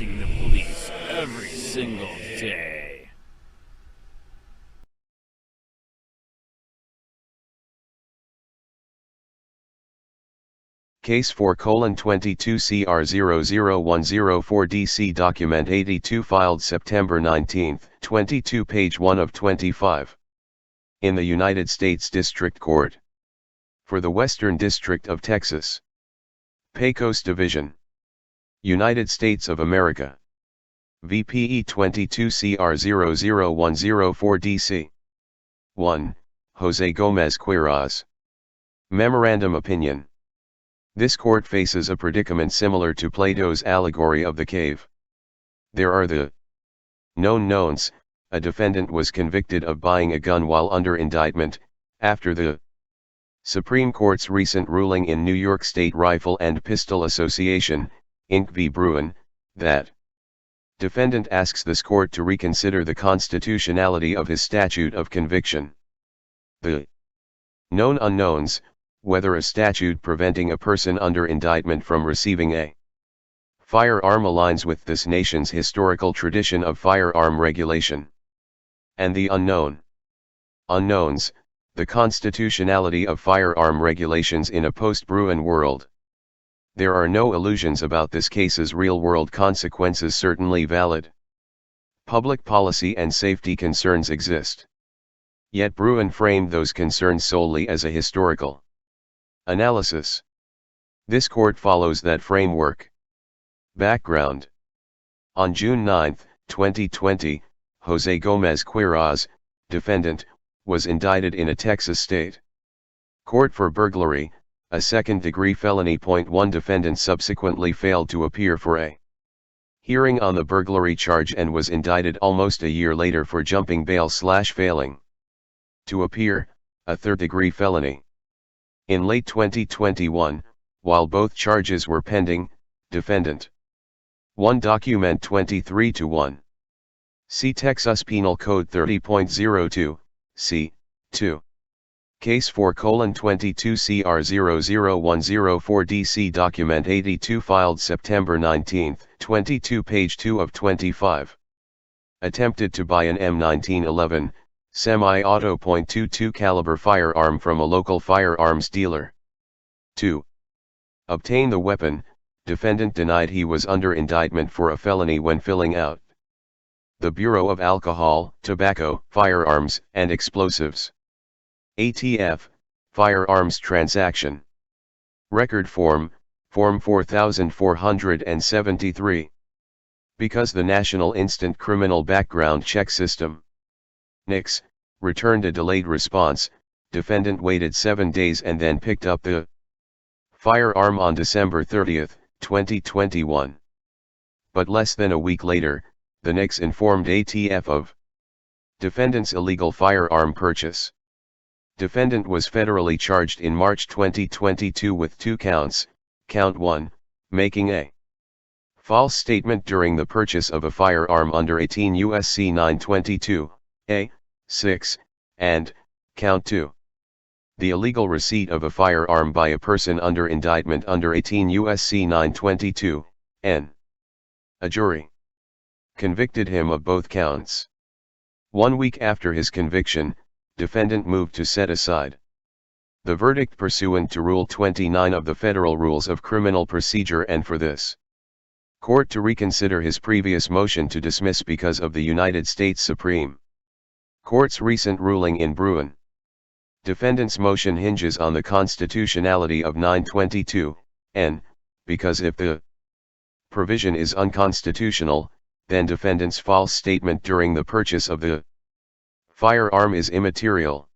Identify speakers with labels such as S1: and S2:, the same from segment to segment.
S1: protecting the police every single day.
S2: Case 4:22CR00104 DC Document 82 filed September 19, 22 page 1 of 25. In the United States District Court. For the Western District of Texas. Pecos Division. United States of America. VPE 22CR00104 DC. 1. Jose Gomez Quiroz. Memorandum Opinion. This court faces a predicament similar to Plato's allegory of the cave. There are the known knowns. A defendant was convicted of buying a gun while under indictment, after the Supreme Court's recent ruling in New York State Rifle and Pistol Association, Inc. v. Bruin, that defendant asks this court to reconsider the constitutionality of his statute of conviction. The known unknowns, whether a statute preventing a person under indictment from receiving a firearm aligns with this nation's historical tradition of firearm regulation. And the unknowns, the constitutionality of firearm regulations in a post-Bruin world. There are no illusions about this case's real-world consequences certainly valid. Public policy and safety concerns exist. Yet Bruin framed those concerns solely as a historical analysis. This court follows that framework. Background. On June 9, 2020, Jose Gomez Quiroz, defendant, was indicted in a Texas state court for burglary, a second-degree felony. 1 Defendant subsequently failed to appear for a hearing on the burglary charge and was indicted almost a year later for jumping bail/failing to appear, a third-degree felony. In late 2021, while both charges were pending, defendant 1 Document 23-1. See Texas Penal Code 30.02, c. 2. Case 4:22CR00104 DC Document 82 filed September 19, 22 page 2 of 25. Attempted to buy an M1911 semi-auto .22 caliber firearm from a local firearms dealer. 2. Obtain the weapon. Defendant denied he was under indictment for a felony when filling out the Bureau of Alcohol, Tobacco, Firearms, and Explosives ATF, Firearms Transaction Record Form, Form 4473. Because the National Instant Criminal Background Check System NICS, returned a delayed response, defendant waited 7 days and then picked up the firearm on December 30, 2021. But less than a week later, the NICS informed ATF of defendant's illegal firearm purchase. Defendant was federally charged in March 2022 with 2 counts, count 1, making a false statement during the purchase of a firearm under 18 U.S.C. 922, a. 6, and, count 2. The illegal receipt of a firearm by a person under indictment under 18 U.S.C. 922, n. A jury convicted him of both counts. 1 week after his conviction, defendant moved to set aside the verdict pursuant to Rule 29 of the Federal Rules of Criminal Procedure and for this court to reconsider his previous motion to dismiss because of the United States Supreme Court's recent ruling in Bruin. Defendant's motion hinges on the constitutionality of 922, n, because if the provision is unconstitutional, then defendant's false statement during the purchase of the firearm is immaterial.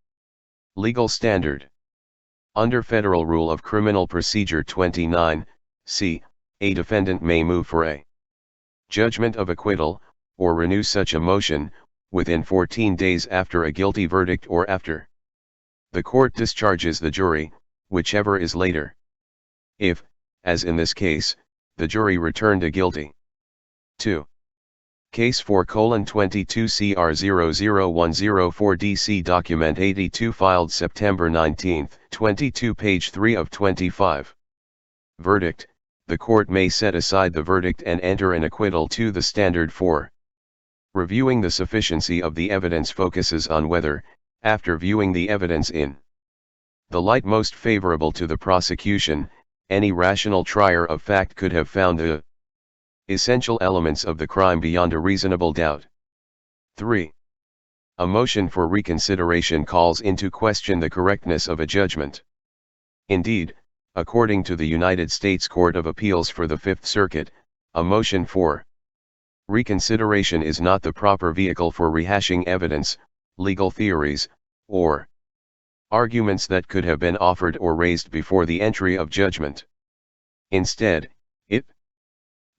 S2: Legal standard. Under Federal Rule of Criminal Procedure 29, c, a defendant may move for a judgment of acquittal, or renew such a motion, within 14 days after a guilty verdict or after the court discharges the jury, whichever is later. If, as in this case, the jury returned a guilty. 2. Case 4:22CR00104 DC Document 82 filed September 19, 22 page 3 of 25. Verdict, the court may set aside the verdict and enter an acquittal. To the standard for reviewing the sufficiency of the evidence focuses on whether, after viewing the evidence in the light most favorable to the prosecution, any rational trier of fact could have found the essential elements of the crime beyond a reasonable doubt. 3. A motion for reconsideration calls into question the correctness of a judgment. Indeed, according to the United States Court of Appeals for the Fifth Circuit, a motion for reconsideration is not the proper vehicle for rehashing evidence, legal theories, or arguments that could have been offered or raised before the entry of judgment. Instead, it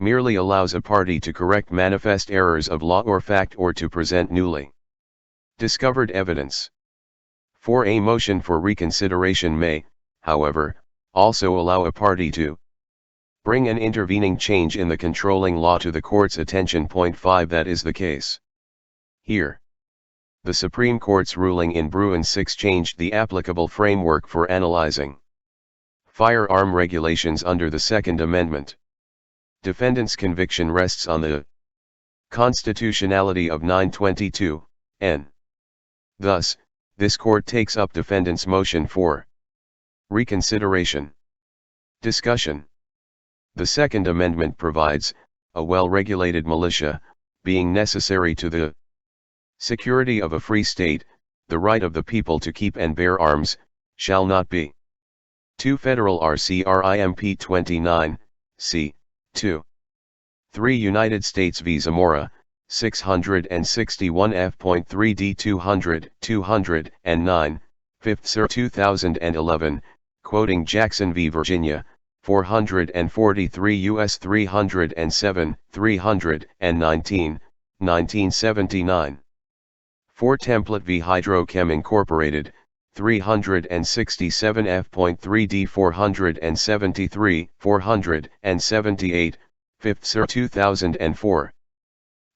S2: merely allows a party to correct manifest errors of law or fact or to present newly discovered evidence. For a motion for reconsideration may, however, also allow a party to bring an intervening change in the controlling law to the court's attention. 5. That is the case here. The Supreme Court's ruling in Bruin 6 changed the applicable framework for analyzing firearm regulations under the Second Amendment. Defendant's conviction rests on the constitutionality of 922(n). Thus, this court takes up defendant's motion for reconsideration. Discussion. The Second Amendment provides, a well-regulated militia, being necessary to the security of a free state, the right of the people to keep and bear arms, shall not be. 2 Federal RCRIMP 29, c. 2. 3 United States v. Zamora, 661 F.3 D 200, 209, 5th Sir 2011, quoting Jackson v. Virginia, 443 U.S. 307, 319, 1979. 4 Template v. Hydrochem Incorporated, 367 F.3 D 473, 478, 5th Sir 2004.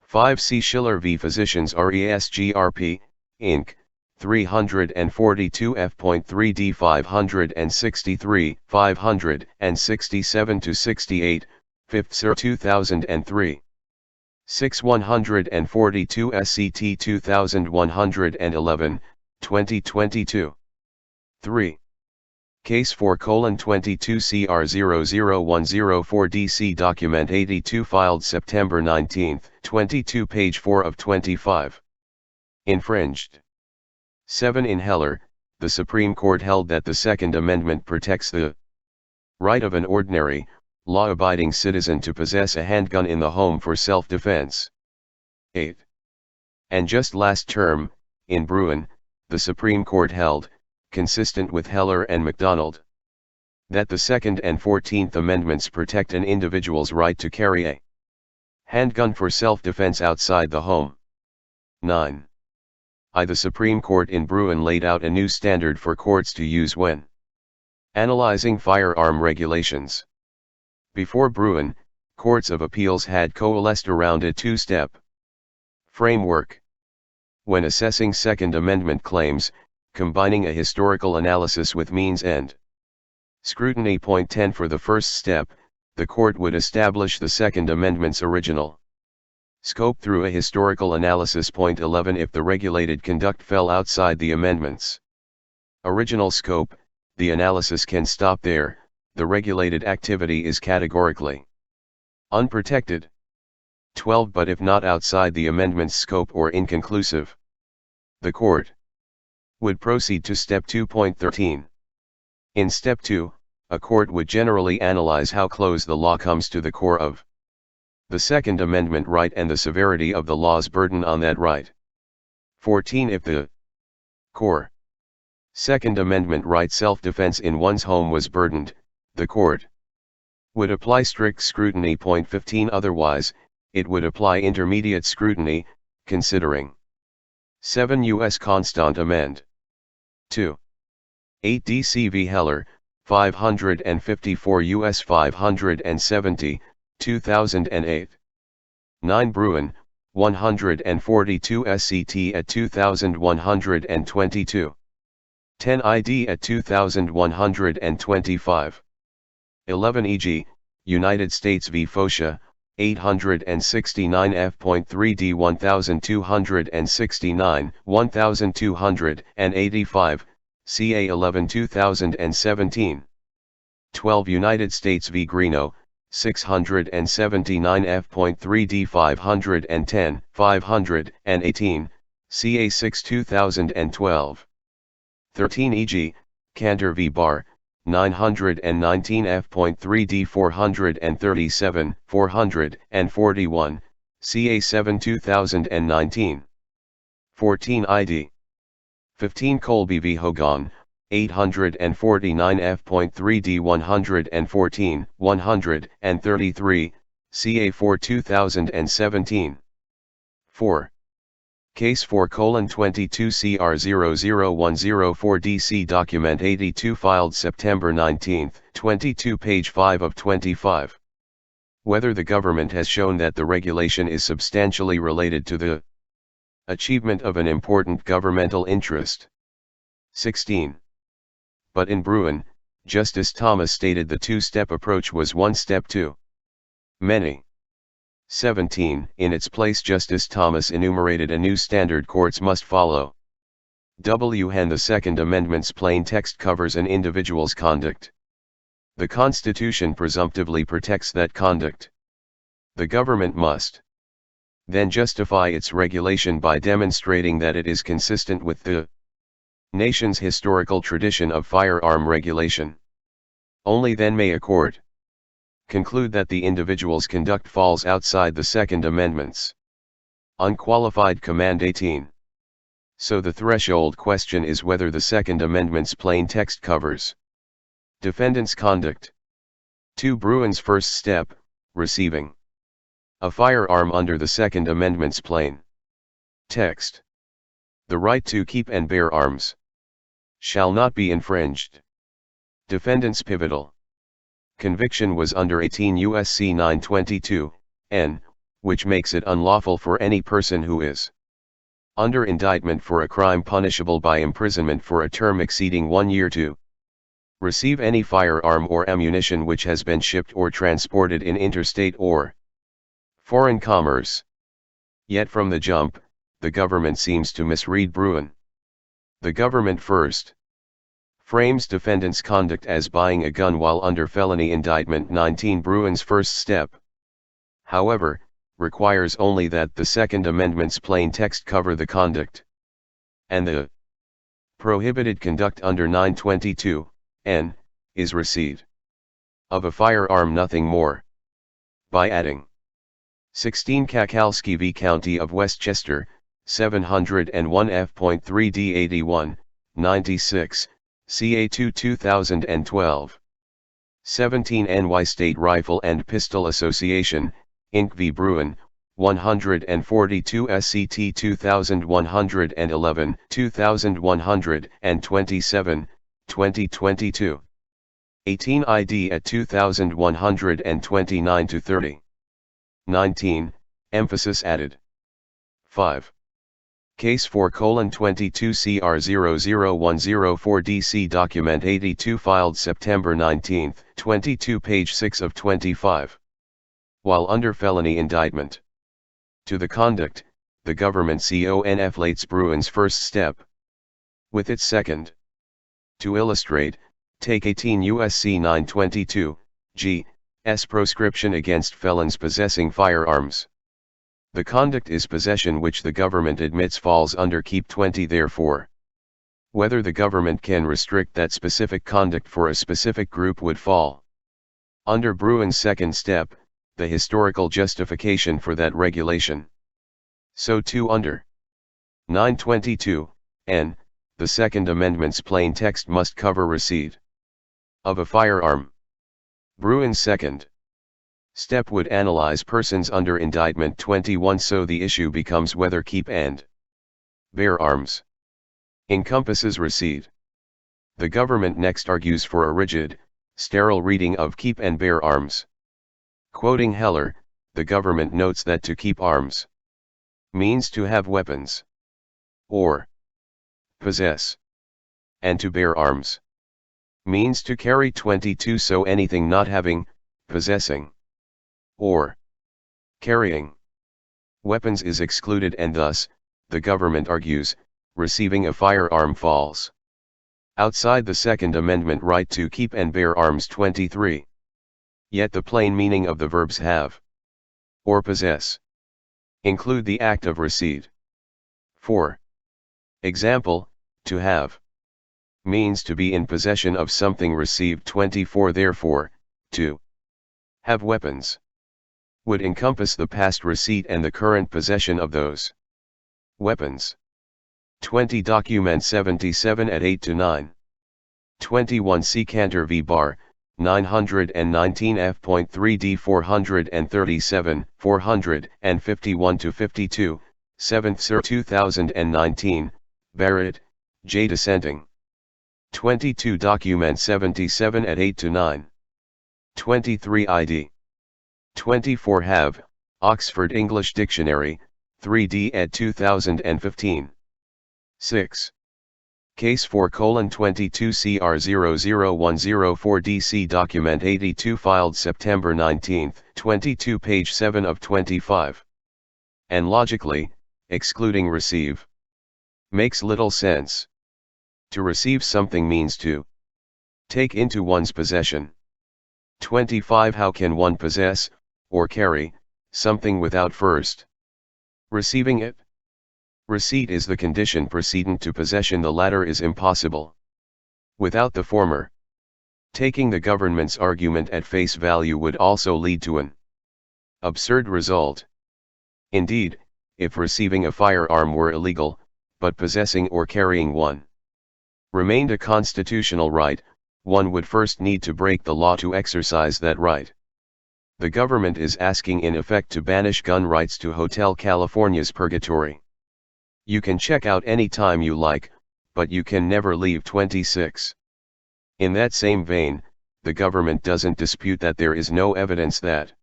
S2: 5 C. Schiller v. Physicians RESGRP, Inc., 342 F.3 D 563, 567-68, 5th Sir 2003. 6 142 SCT 2111, 2022. 3. Case 4:22 CR 00104 DC Document 82 filed September 19, 22 page 4 of 25. Infringed. 7 In Heller, the Supreme Court held that the Second Amendment protects the right of an ordinary, law-abiding citizen to possess a handgun in the home for self-defense. 8. And just last term, in Bruin, the Supreme Court held, consistent with Heller and MacDonald, that the Second and 14th Amendments protect an individual's right to carry a handgun for self-defense outside the home. 9. The Supreme Court in Bruin laid out a new standard for courts to use when analyzing firearm regulations. Before Bruin, courts of appeals had coalesced around a two-step framework. When assessing Second Amendment claims, combining a historical analysis with means and scrutiny. 10 For the first step, the court would establish the Second Amendment's original scope through a historical analysis. 11 If the regulated conduct fell outside the amendment's original scope, the analysis can stop there. The regulated activity is categorically unprotected. 12 But if not outside the amendment's scope or inconclusive, the court would proceed to Step 2.13. In Step 2, a court would generally analyze how close the law comes to the core of the Second Amendment right and the severity of the law's burden on that right. 14 If the core Second Amendment right self-defense in one's home was burdened, the court would apply strict scrutiny. 15 Otherwise, it would apply intermediate scrutiny, considering 7 U.S. Constant Amend. 2. 8 D.C. v. Heller, 554 U.S. 570, 2008. 9 Bruin, 142 SCT at 2122. 10 ID at 2125. 11 E.g., United States v. Focia, 869 F.3d 1269, 1285, CA 11 2017. 12 United States v. Greeno, 679 F.3d 510, 518, CA 6 2012. 13 e.g., Cantor v. Barr, 919 F.3d 437, 441, CA 7 2019. 14 id. 15 Colby v. Hogan, 849 F.3d 114, 133, CA 4 2017. 4. Case 4:22 CR 00104 DC Document 82 filed September 19, 22 page 5 of 25. Whether the government has shown that the regulation is substantially related to the achievement of an important governmental interest. 16. But in Bruin, Justice Thomas stated the two-step approach was one step too many. 17. In its place Justice Thomas enumerated a new standard courts must follow. When the Second Amendment's plain text covers an individual's conduct, the Constitution presumptively protects that conduct. The government must then justify its regulation by demonstrating that it is consistent with the nation's historical tradition of firearm regulation. Only then may a court conclude that the individual's conduct falls outside the Second Amendment's unqualified command. 18. So the threshold question is whether the Second Amendment's plain text covers defendant's conduct. 2. Bruin's first step, receiving a firearm under the Second Amendment's plain text. The right to keep and bear arms shall not be infringed. Defendant's pivotal conviction was under 18 U.S.C. 922, n, which makes it unlawful for any person who is under indictment for a crime punishable by imprisonment for a term exceeding 1 year to receive any firearm or ammunition which has been shipped or transported in interstate or foreign commerce. Yet from the jump, the government seems to misread Bruin. The government first frames defendant's conduct as buying a gun while under felony indictment. 19. Bruin's first step, however, requires only that the Second Amendment's plain text cover the conduct, and the prohibited conduct under 922, n, is receipt of a firearm, nothing more. By adding 16 Kakalski v. County of Westchester, 701 F.3d 81, 96, CA 2 2012. 17 NY State Rifle and Pistol Association, Inc. v. Bruin, 142 SCT 2111, 2127, 2022. 18 ID at 2129 to 30. 19, emphasis added. 5. Case 4:22 CR 00104 DC Document 82 filed September 19, 22 page 6 of 25. While under felony indictment. To the conduct, the government conflates Bruin's first step with its second. To illustrate, take 18 U.S.C. 922, g, s proscription against felons possessing firearms. The conduct is possession, which the government admits falls under Keep 20. Therefore, whether the government can restrict that specific conduct for a specific group would fall under Bruin's second step, the historical justification for that regulation. So too under 922, n, the Second Amendment's plain text must cover receipt of a firearm. Bruin's second step would analyze persons under indictment 21, so the issue becomes whether keep and bear arms encompasses receipt. The government next argues for a rigid, sterile reading of keep and bear arms. Quoting Heller, the government notes that to keep arms means to have weapons or possess, and to bear arms means to carry 22, so anything not having possessing, or carrying weapons is excluded, and thus, the government argues, receiving a firearm falls outside the Second Amendment right to keep and bear arms. 23. Yet the plain meaning of the verbs have or possess include the act of receipt. 4. Example, to have means to be in possession of something received. 24. Therefore, to have weapons would encompass the past receipt and the current possession of those weapons. 20. Document 77 at 8-9. 21. See Cantor v. Barr, 919 F.3d 437, 451-52, 7th Sir 2019, Barrett, J. Dissenting. 22. Document 77 at 8-9. 23. ID. 24. Have, Oxford English Dictionary, 3d ed. 2015. 6. Case 4:22 CR 00104 DC Document 82 filed September 19, 22 page 7 of 25. And logically, excluding receive makes little sense. To receive something means to take into one's possession. 25. How can one possess, or carry, something without first receiving it? Receipt is the condition precedent to possession. The latter is impossible without the former. Taking the government's argument at face value would also lead to an absurd result. Indeed, if receiving a firearm were illegal, but possessing or carrying one remained a constitutional right, one would first need to break the law to exercise that right. The government is asking in effect to banish gun rights to Hotel California's purgatory. You can check out any time you like, but you can never leave. 26. In that same vein, the government doesn't dispute that there is no evidence that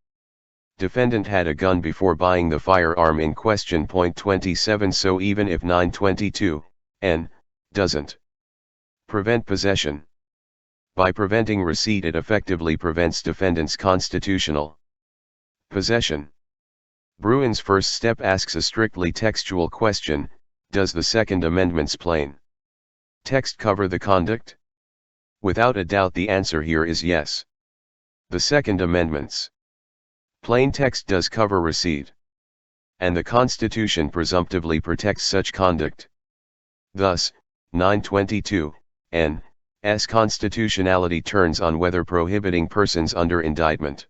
S2: defendant had a gun before buying the firearm in question. 27. So even if 922 N doesn't prevent possession, by preventing receipt it effectively prevents defendant's constitutional possession. Bruin's first step asks a strictly textual question: does the Second Amendment's plain text cover the conduct? Without a doubt the answer here is yes. The Second Amendment's plain text does cover receipt, and the Constitution presumptively protects such conduct. Thus, 922 N's constitutionality turns on whether prohibiting persons under indictment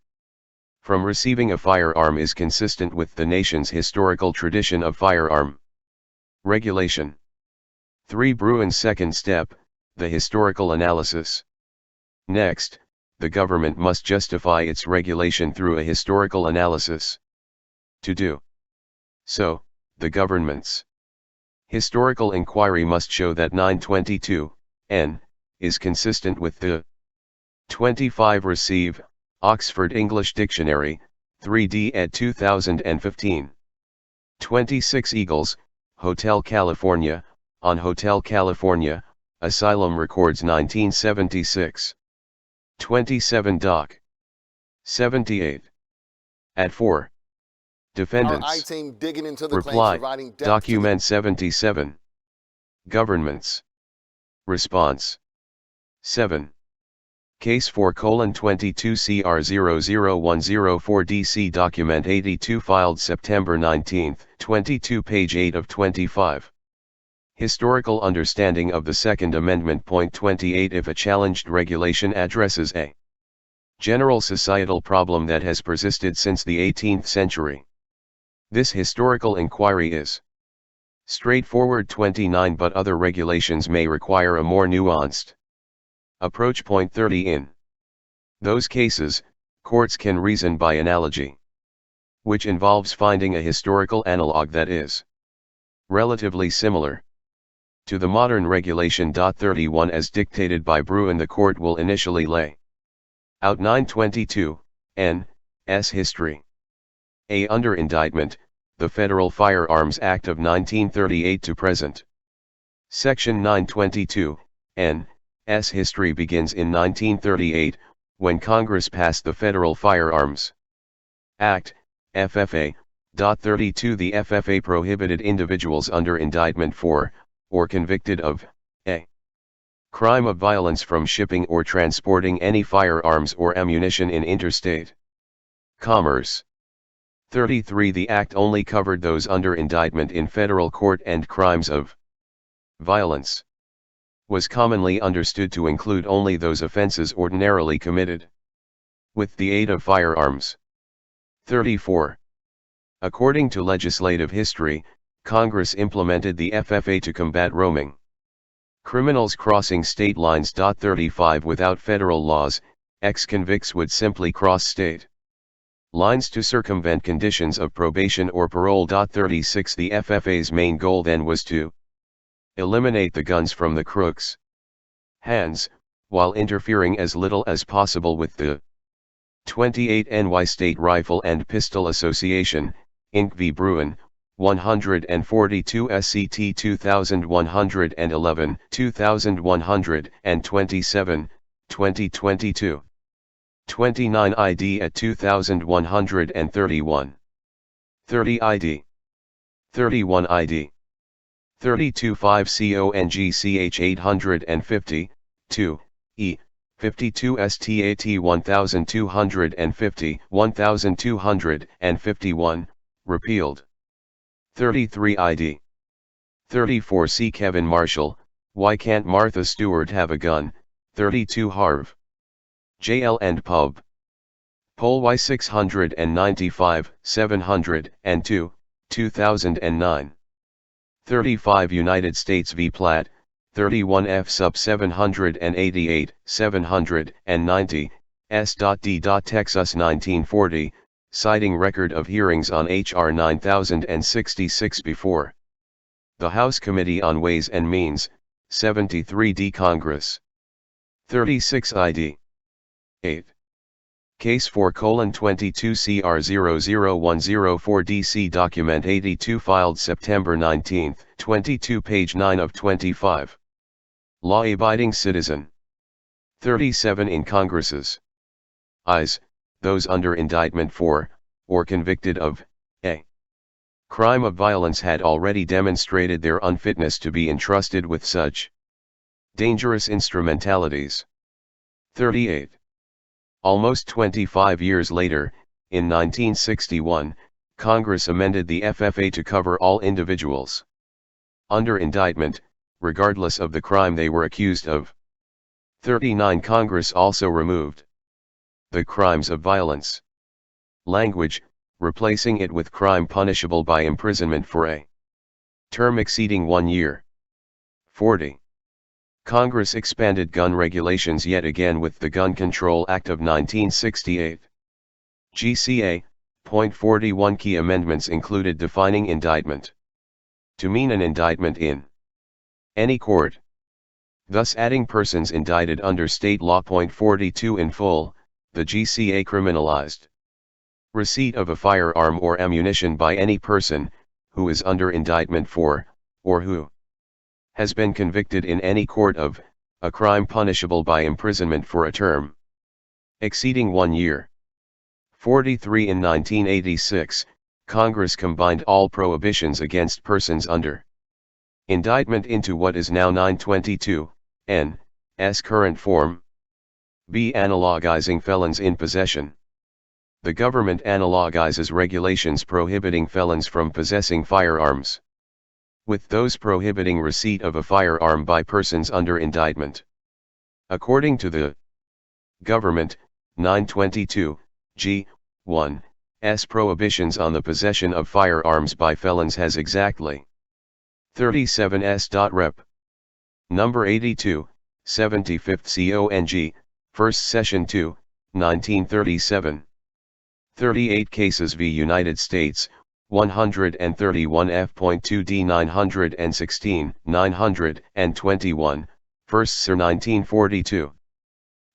S2: from receiving a firearm is consistent with the nation's historical tradition of firearm regulation. 3. Bruin's second step, the historical analysis. Next, the government must justify its regulation through a historical analysis. To do so, the government's historical inquiry must show that 922 N is consistent with the 25 Receive, Oxford English Dictionary, 3d ed. 2015. 26 Eagles, Hotel California, on Hotel California, Asylum Records 1976. 27 Doc. 78. At 4. Defendants.
S3: Our I-team digging into the
S2: Reply,
S3: claims, providing depth
S2: Document 77. Government's response. 7. Case 4:22 CR 00104 DC Document 82 filed September 19, 22 page 8 of 25. Historical understanding of the Second Amendment. 28 If a challenged regulation addresses a general societal problem that has persisted since the 18th century, this historical inquiry is straightforward. 29 But other regulations may require a more nuanced approach. 30 In those cases, courts can reason by analogy, which involves finding a historical analog that is relatively similar to the modern regulation. 31 As dictated by Bruin, the court will initially lay out 922 N's history. A. Under indictment, the Federal Firearms Act of 1938 to present. Section 922 N's history begins in 1938, when Congress passed the Federal Firearms Act, FFA. 32. The FFA prohibited individuals under indictment for, or convicted of, a crime of violence from shipping or transporting any firearms or ammunition in interstate commerce. 33. The Act only covered those under indictment in federal court, and crimes of violence was commonly understood to include only those offenses ordinarily committed with the aid of firearms. 34. According to legislative history, Congress implemented the FFA to combat roaming criminals crossing state lines. 35. Without federal laws, ex-convicts would simply cross state lines to circumvent conditions of probation or parole. 36. The FFA's main goal then was to eliminate the guns from the crooks' hands, while interfering as little as possible with the 28 NY State Rifle and Pistol Association, Inc. v. Bruin, 142 SCT 2111, 2127, 2022. 29 ID at 2131. 30 ID. 31 ID. 32 5 CONGCH 850, 2, E. 52 STAT 1250, 1251, repealed. 33 ID. 34 C. Kevin Marshall, Why Can't Martha Stewart Have a Gun? 32 Harv. JL and Pub. Poll Y 695, 702, 2009. 35 United States v. Platt, 31 F sub 788, 790, S.D. Texas 1940, citing record of hearings on H.R. 9066 before the House Committee on Ways and Means, 73 D. Congress. 36 ID. 8. Case 4:22 CR 00104 DC Document 82 filed September 19, 22 page 9 of 25. Law-abiding citizen. 37 in Congress's eyes, those under indictment for, or convicted of, a crime of violence had already demonstrated their unfitness to be entrusted with such dangerous instrumentalities. 38. Almost 25 years later, in 1961, Congress amended the FFA to cover all individuals under indictment, regardless of the crime they were accused of. 39. Congress also removed the crimes of violence language, replacing it with crime punishable by imprisonment for a term exceeding 1 year. 40. Congress expanded gun regulations yet again with the Gun Control Act of 1968. GCA. Point 41 Key amendments included defining indictment to mean an indictment in any court, thus adding persons indicted under state law. Point 42 In full, the GCA criminalized receipt of a firearm or ammunition by any person who is under indictment for, or who has been convicted in any court of, a crime punishable by imprisonment for a term exceeding 1 year. 43 In 1986, Congress combined all prohibitions against persons under indictment into what is now 922, N.'s current form. B. Analogizing felons in possession. The government analogizes regulations prohibiting felons from possessing firearms with those prohibiting receipt of a firearm by persons under indictment. According to the government, 922, G. 1, S. prohibitions on the possession of firearms by felons has exactly 37 S. Rep. Number 82, 75th CONG, 1st Session 2, 1937. 38 Cases v. United States, 131 F.2 D 916, 921, 1st Sir 1942.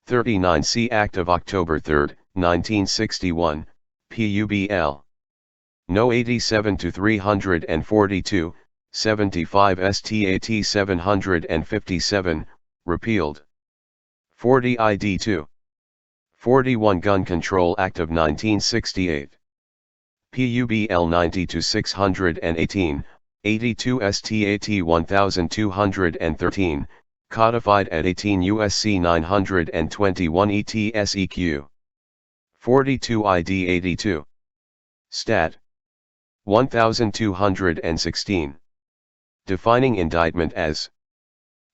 S2: 39 C Act of October 3, 1961, PUBL. No 87-342, 75 STAT 757, repealed. 40 ID 2. 41 Gun Control Act of 1968. PUBL 90-618, 82 STAT 1213, codified at 18 U.S.C. 921 ETSEQ. 42 ID 82. Stat. 1216. Defining indictment as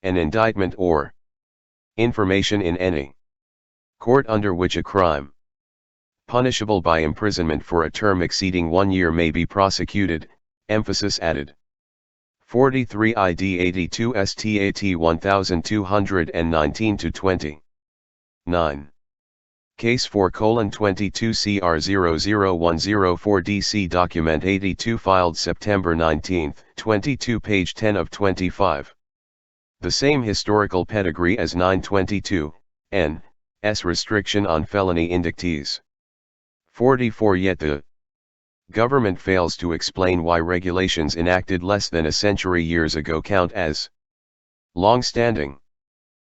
S2: an indictment or information in any court under which a crime, punishable by imprisonment for a term exceeding 1 year, may be prosecuted, emphasis added. 43 ID 82 STAT 1219-20. 9. Case 4:22 CR 00104 DC Document 82 filed September 19, 22 page 10 of 25. The same historical pedigree as 922, N.'s restriction on felony indictees. 44 Yet the government fails to explain why regulations enacted less than a century years ago count as long-standing.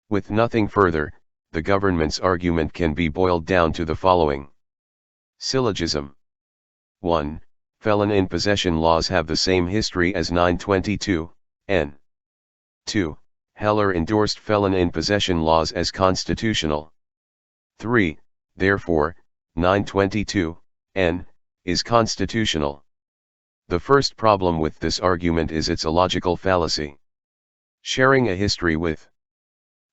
S2: With nothing further, the government's argument can be boiled down to the following syllogism. 1. Felon in possession laws have the same history as 922, N. 2. Heller endorsed felon in possession laws as constitutional. 3. Therefore, 922, N. is constitutional. The first problem with this argument is its illogical fallacy. Sharing a history with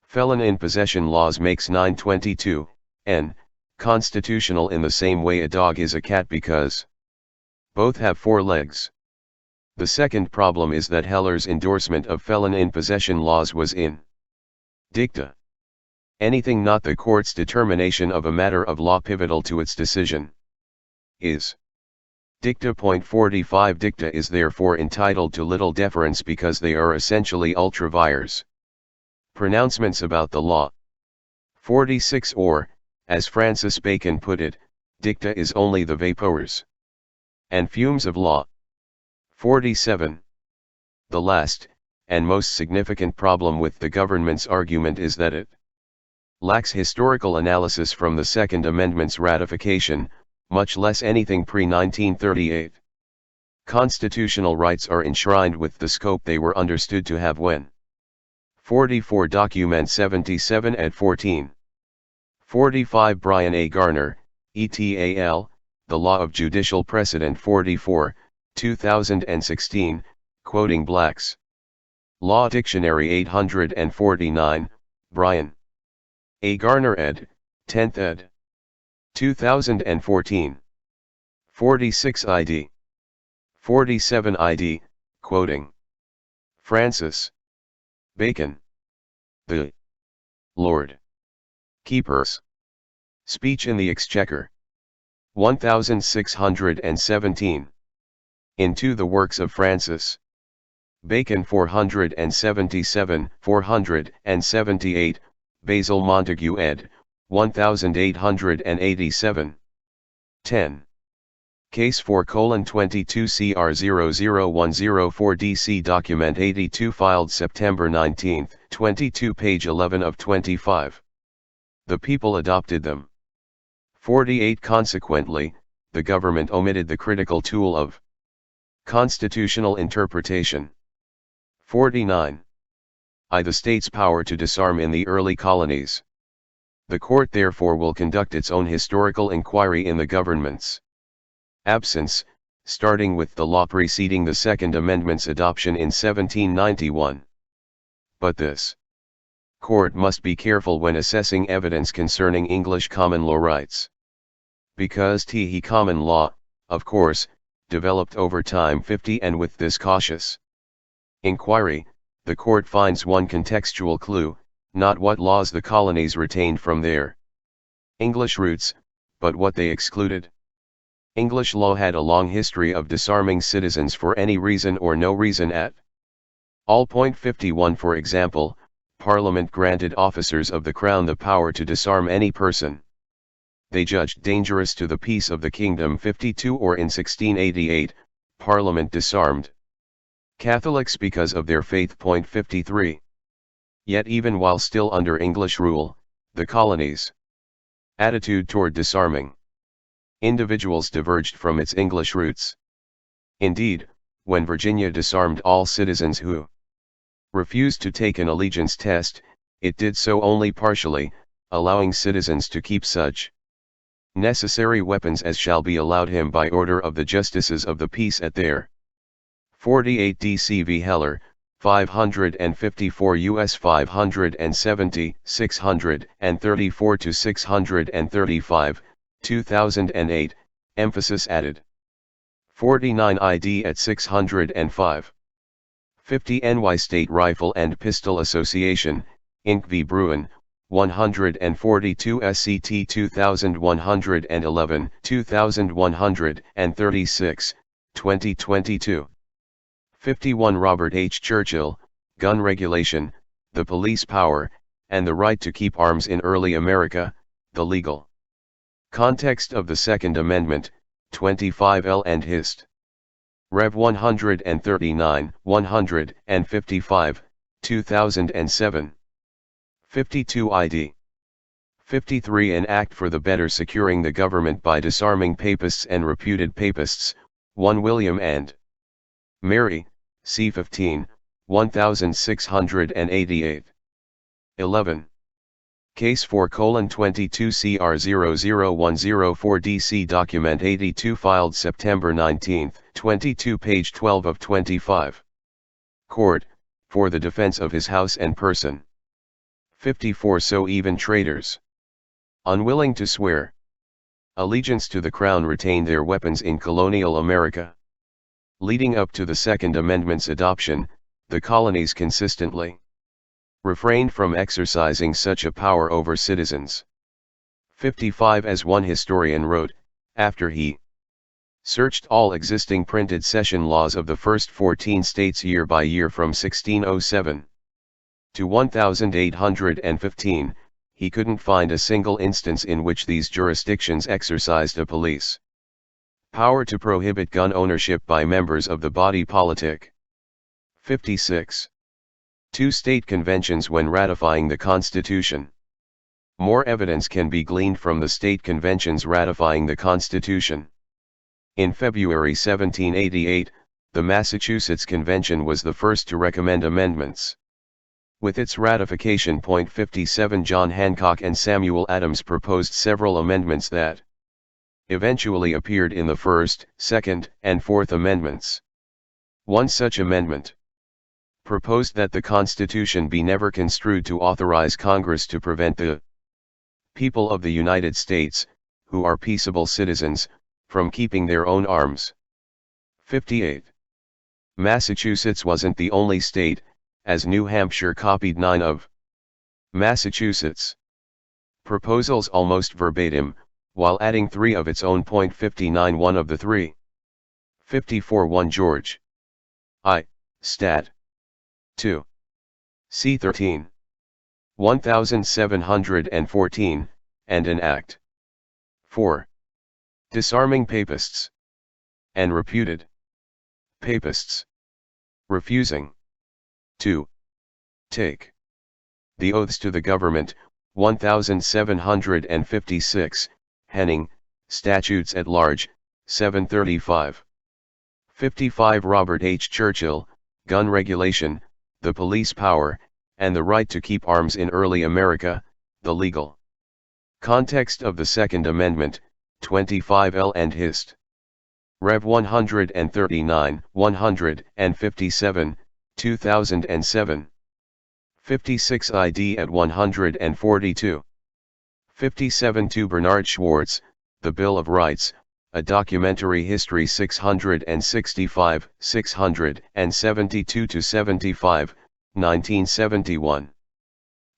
S2: felon in possession laws makes 922, N. constitutional in the same way a dog is a cat, because both have 4 legs. The second problem is that Heller's endorsement of felon in possession laws was in dicta. Anything not the court's determination of a matter of law pivotal to its decision is dicta. 45 Dicta is therefore entitled to little deference because they are essentially ultra vires pronouncements about the law. 46 Or, as Francis Bacon put it, dicta is only the vapors and fumes of law. 47. The last, and most significant problem with the government's argument is that it lacks historical analysis from the Second Amendment's ratification, much less anything pre-1938. Constitutional rights are enshrined with the scope they were understood to have when 44 Document 77 at 14. 45 Brian A. Garner, ETAL, The Law of Judicial Precedent 44, 2016, quoting Black's Law Dictionary 849, Brian A. Garner ed., 10th ed. 2014. 46 ID. 47 ID, quoting Francis Bacon. The Lord Keeper's Speech in the Exchequer. 1617. Into the Works of Francis Bacon 477, 478, Basil Montague ed., 1887. 10. Case 4:22 CR 00104 DC Document 82 filed September 19, 22 page 11 of 25. The people adopted them. 48 Consequently, the government omitted the critical tool of constitutional interpretation. 49. The state's power to disarm in the early colonies. The court therefore will conduct its own historical inquiry in the government's absence, starting with the law preceding the Second Amendment's adoption in 1791. But this court must be careful when assessing evidence concerning English common law rights. Because the common law, of course, developed over time 50, and with this cautious inquiry, the court finds one contextual clue, not what laws the colonies retained from their English roots, but what they excluded. English law had a long history of disarming citizens for any reason or no reason at all. 51 For example, Parliament granted officers of the Crown the power to disarm any person they judged dangerous to the peace of the kingdom. 52 Or in 1688, Parliament disarmed Catholics because of their faith. 53. Yet even while still under English rule, the colonies Attitude toward disarming. Individuals diverged from its English roots. Indeed, when Virginia disarmed all citizens who refused to take an allegiance test, it did so only partially, allowing citizens to keep such necessary weapons as shall be allowed him by order of the Justices of the Peace at their 48 D.C. v. Heller, 554 U.S. 570, 634 to 635, 2008, emphasis added. 49 ID at 605. 50 NY State Rifle and Pistol Association, Inc. v. Bruin, 142 SCT 2111, 2136, 2022. 51 Robert H. Churchill, Gun Regulation, the Police Power, and the Right to Keep Arms in Early America, the Legal Context of the Second Amendment, 25 L and Hist. Rev 139, 155, 2007. 52 ID. 53 An Act for the Better Securing the Government by Disarming Papists and Reputed Papists, 1 William and Mary, C. 1688. 11. Case 4:22 CR 00104 DC Document 82 filed September 19, 22 page 12 of 25. Court, for the defense of his house and person. 54 So even traitors, unwilling to swear allegiance to the Crown, retained their weapons in colonial America. Leading up to the Second Amendment's adoption, the colonies consistently refrained from exercising such a power over citizens. 55 As one historian wrote, after he searched all existing printed session laws of the first 14 states year by year from 1607 to 1815, he couldn't find a single instance in which these jurisdictions exercised a police power to prohibit gun ownership by members of the body politic. 56. 2 state conventions when ratifying the Constitution. More evidence can be gleaned from the state conventions ratifying the Constitution. In February 1788, the Massachusetts Convention was the first to recommend amendments. With its ratification. 57 John Hancock and Samuel Adams proposed several amendments that eventually appeared in the First, Second, and Fourth Amendments. One such amendment proposed that the Constitution be never construed to authorize Congress to prevent the people of the United States, who are peaceable citizens, from keeping their own arms. 58. Massachusetts wasn't the only state, as New Hampshire copied 9 of Massachusetts' proposals almost verbatim, while adding 3 of its own. 59 One of the 3. 54 1 George I. Stat. 2. C. 13. 1714, and an Act. 4. Disarming Papists and reputed Papists refusing to take the oaths to the government. 1756, Henning, Statutes at Large, 735. 55 Robert H. Churchill, Gun Regulation, the Police Power, and the Right to Keep Arms in Early America, the Legal Context of the Second Amendment, 25 L and Hist. Rev 139, 157, 2007. 56 ID at 142. 57 To Bernard Schwartz, The Bill of Rights, A Documentary History 665, 672 to 75, 1971.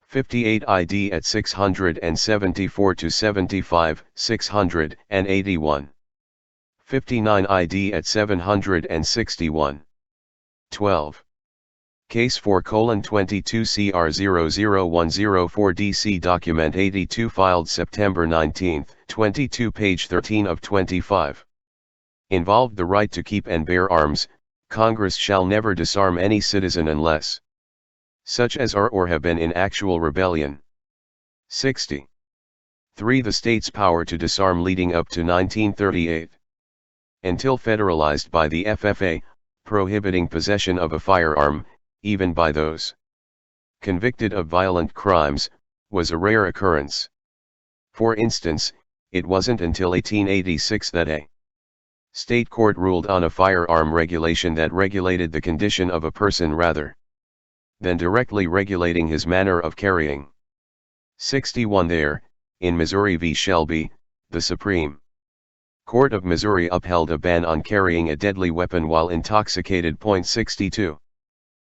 S2: 58 ID at 674 to 75, 681. 59 ID at 761. 12. Case 4:22 CR 00104 DC Document 82 filed September 19, 22 page 13 of 25. Involved the right to keep and bear arms. Congress shall never disarm any citizen unless such as are or have been in actual rebellion. 60. 3. The state's power to disarm leading up to 1938. Until federalized by the FFA, prohibiting possession of a firearm, even by those convicted of violent crimes, was a rare occurrence. For instance, it wasn't until 1886 that a state court ruled on a firearm regulation that regulated the condition of a person rather than directly regulating his manner of carrying. 61. There, in Missouri v. Shelby, the Supreme Court of Missouri upheld a ban on carrying a deadly weapon while intoxicated. 62.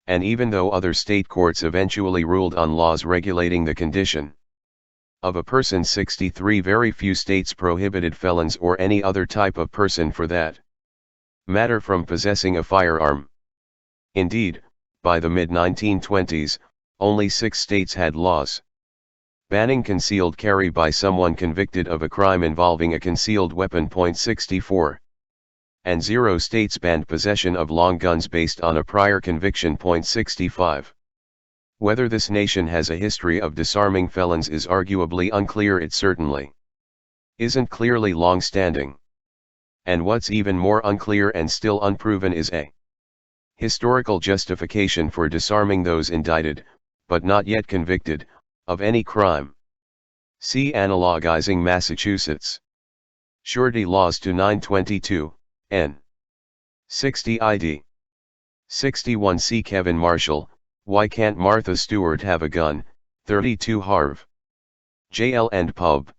S2: And even though other state courts eventually ruled on laws regulating the condition of a person, 63, very few states prohibited felons or any other type of person for that matter from possessing a firearm. Indeed, by the mid-1920s, only 6 states had laws banning concealed carry by someone convicted of a crime involving a concealed weapon. 64. And 0 states banned possession of long guns based on a prior conviction. 65. Whether this nation has a history of disarming felons is arguably unclear. It certainly isn't clearly long-standing. And what's even more unclear and still unproven is a historical justification for disarming those indicted, but not yet convicted, of any crime. See analogizing Massachusetts surety laws to 922, n. 60 id. 61. See Kevin Marshall, Why Can't Martha Stewart Have a Gun, 32 Harv. JL and Pub.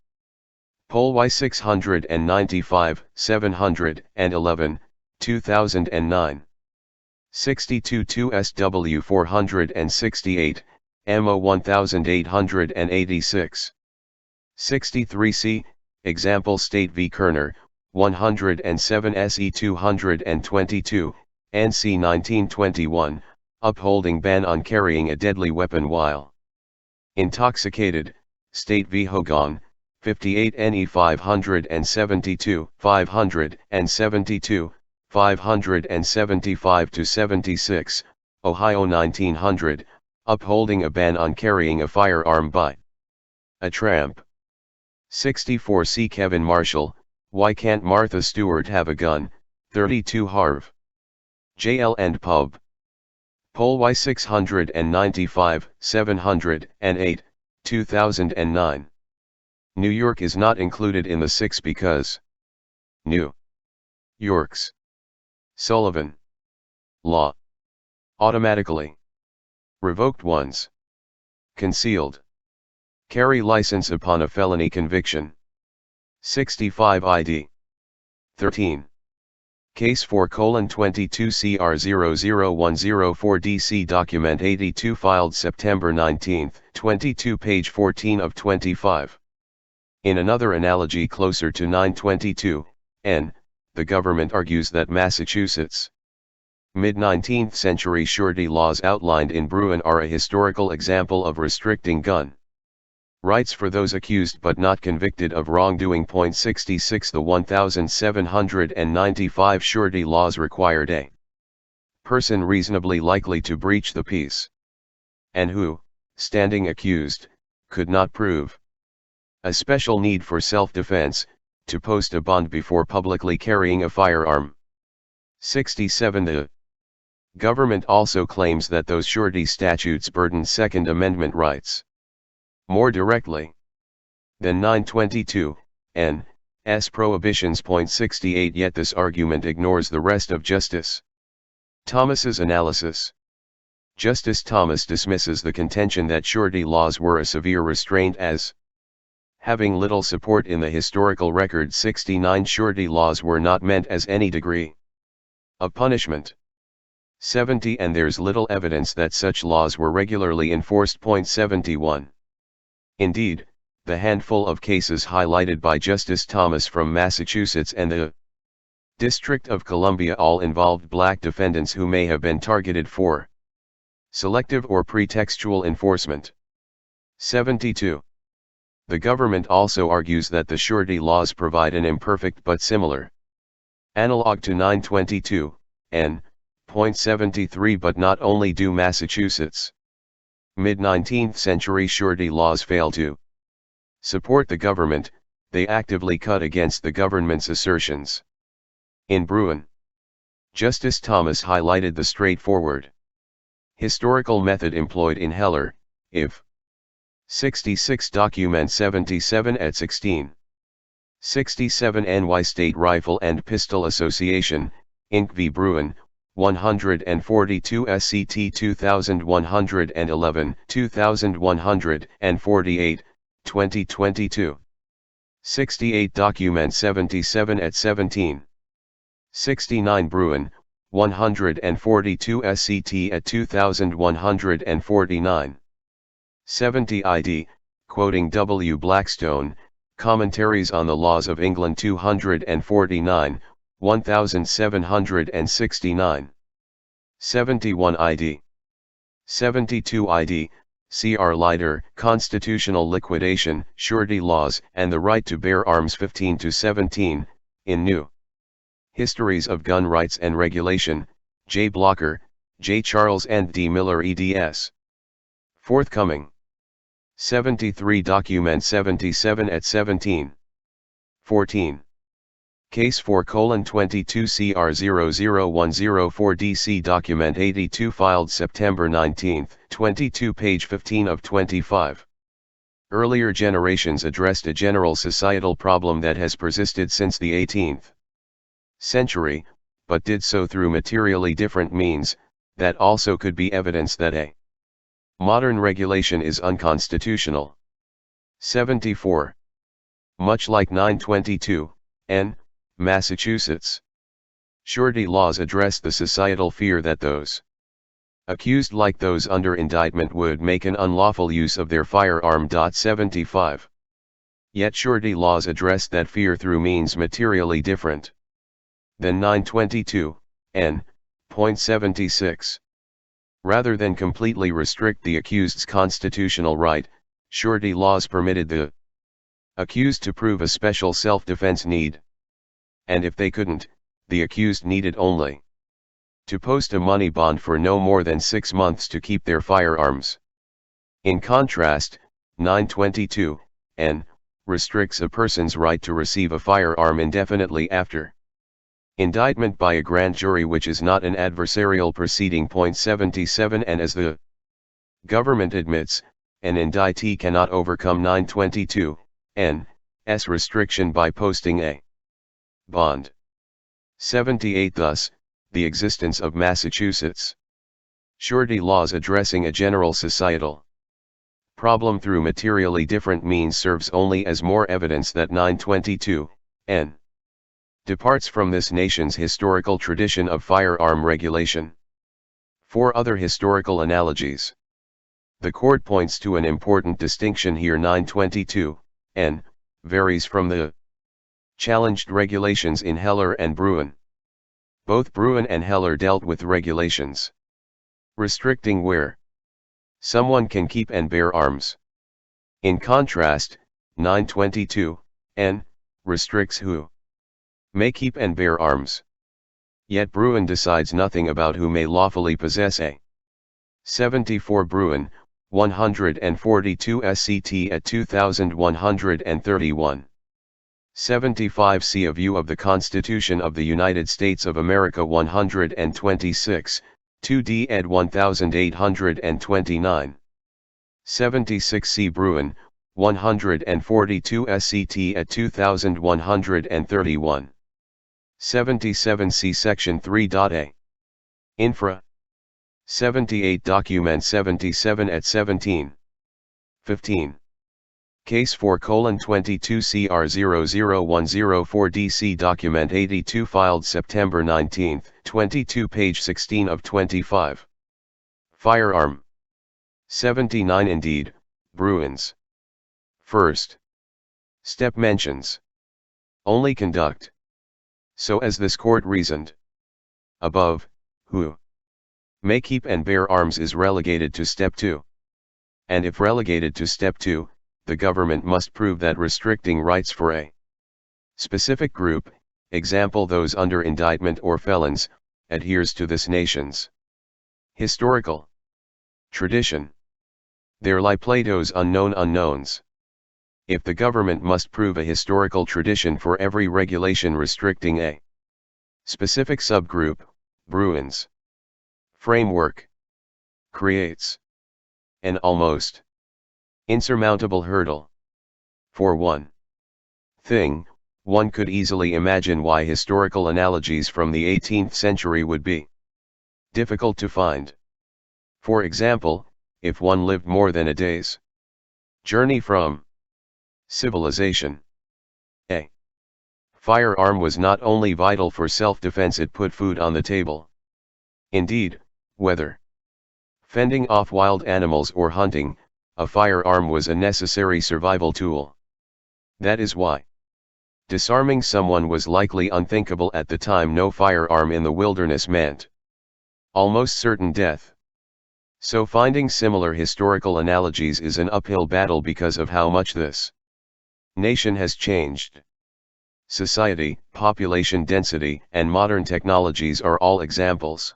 S2: Poll Y 695, 711, 2009. 62 2 SW 468, MO 1886. 63C, Example State v. Kerner, 107 SE 222, NC 1921, upholding ban on carrying a deadly weapon while intoxicated, State v. Hogan, 58 NE 572, 572, 575-76, Ohio 1900, upholding a ban on carrying a firearm by a tramp. 64 See Kevin Marshall, Why Can't Martha Stewart Have a Gun, 32 Harv. JL and Pub. Poll Y 695, 708, 2009. New York is not included in the 6 because New York's Sullivan law automatically revoked one's concealed carry license upon a felony conviction. 65 ID 13. Case 4:22 CR 00104 DC Document 82 filed September 19, 22 page 14 of 25. In another analogy closer to 922, N, the government argues that Massachusetts' mid-19th century surety laws outlined in Bruin are a historical example of restricting gun rights for those accused but not convicted of wrongdoing. 66 The 1795 surety laws required a person reasonably likely to breach the peace, and who, standing accused, could not prove a special need for self-defense, to post a bond before publicly carrying a firearm. 67 The government also claims that those surety statutes burden Second Amendment rights more directly than 922, N.'s prohibitions. 68 Yet this argument ignores the rest of Justice Thomas's analysis. Justice Thomas dismisses the contention that surety laws were a severe restraint as having little support in the historical record. 69 Surety laws were not meant as any degree of punishment. 70 And there's little evidence that such laws were regularly enforced. 71 Indeed, the handful of cases highlighted by Justice Thomas from Massachusetts and the District of Columbia all involved black defendants who may have been targeted for selective or pretextual enforcement. 72 The government also argues that the surety laws provide an imperfect but similar analog to 922, N.73 but not only do Massachusetts' mid-19th century surety laws fail to Support the government, they actively cut against the government's assertions. In Bruin, Justice Thomas highlighted the straightforward historical method employed in Heller, if 66 Document 77 at 16. 67 NY State Rifle and Pistol Association, Inc. v. Bruin, 142 SCT 2111, 2148, 2022. 68 Document 77 at 17. 69 Bruin, 142 SCT at 2149. 70 ID, quoting W. Blackstone, Commentaries on the Laws of England 249, 1769. 71 ID. 72 ID, C.R. Leiter, Constitutional Liquidation, Surety Laws, and the Right to Bear Arms 15-17, in New Histories of Gun Rights and Regulation, J. Blocker, J. Charles and D. Miller eds. Forthcoming. 73 Document 77 at 17. 14. Case 4:22 CR 00104 DC Document 82 filed September 19, 22 page 15 of 25. Earlier generations addressed a general societal problem that has persisted since the 18th century, but did so through materially different means, that also could be evidence that a modern regulation is unconstitutional. 74. Much like 922, N. Massachusetts. Surety laws address the societal fear that those accused like those under indictment would make an unlawful use of their firearm. 75. Yet surety laws address that fear through means materially different than 922, N. Point 76. Rather than completely restrict the accused's constitutional right, surety laws permitted the accused to prove a special self-defense need. And if they couldn't, the accused needed only to post a money bond for no more than 6 months to keep their firearms. In contrast, 922, N. restricts a person's right to receive a firearm indefinitely after indictment by a grand jury, which is not an adversarial proceeding. Point 77. And as the government admits, an indictee cannot overcome 922, N.'s restriction by posting a bond. 78. Thus, the existence of Massachusetts surety laws addressing a general societal problem through materially different means serves only as more evidence that 922, N. departs from this nation's historical tradition of firearm regulation. 4 other historical analogies. The court points to an important distinction here. 922, N. varies from the challenged regulations in Heller and Bruin. Both Bruin and Heller dealt with regulations restricting where someone can keep and bear arms. In contrast, 922, N. restricts who may keep and bear arms. Yet Bruin decides nothing about who may lawfully possess a 74 Bruin, 142 SCT at 2131. 75 See a View of the Constitution of the United States of America 126, 2d ed 1829. 76 See Bruin, 142 SCT at 2131. 77 See Section 3.a. Infra. 78 Document 77 at 17. 15. Case 4:22 CR 00104 DC Document 82 filed September 19, 22 page 16 of 25. Firearm. 79 Indeed, Bruins. First step mentions only conduct. So as this court reasoned above, who may keep and bear arms is relegated to step 2. And if relegated to step 2, the government must prove that restricting rights for a specific group, example those under indictment or felons, adheres to this nation's historical tradition. There lie Plato's unknown unknowns. if the government must prove a historical tradition for every regulation restricting a specific subgroup, Bruin's framework creates an almost insurmountable hurdle. For one thing, one could easily imagine why historical analogies from the 18th century would be difficult to find. For example, if one lived more than a day's journey from civilization, a firearm was not only vital for self-defense, it put food on the table. Indeed, whether fending off wild animals or hunting, a firearm was a necessary survival tool. That is why disarming someone was likely unthinkable at the time. No firearm in the wilderness meant almost certain death. So finding similar historical analogies is an uphill battle because of how much this nation has changed. Society, population density, and modern technologies are all examples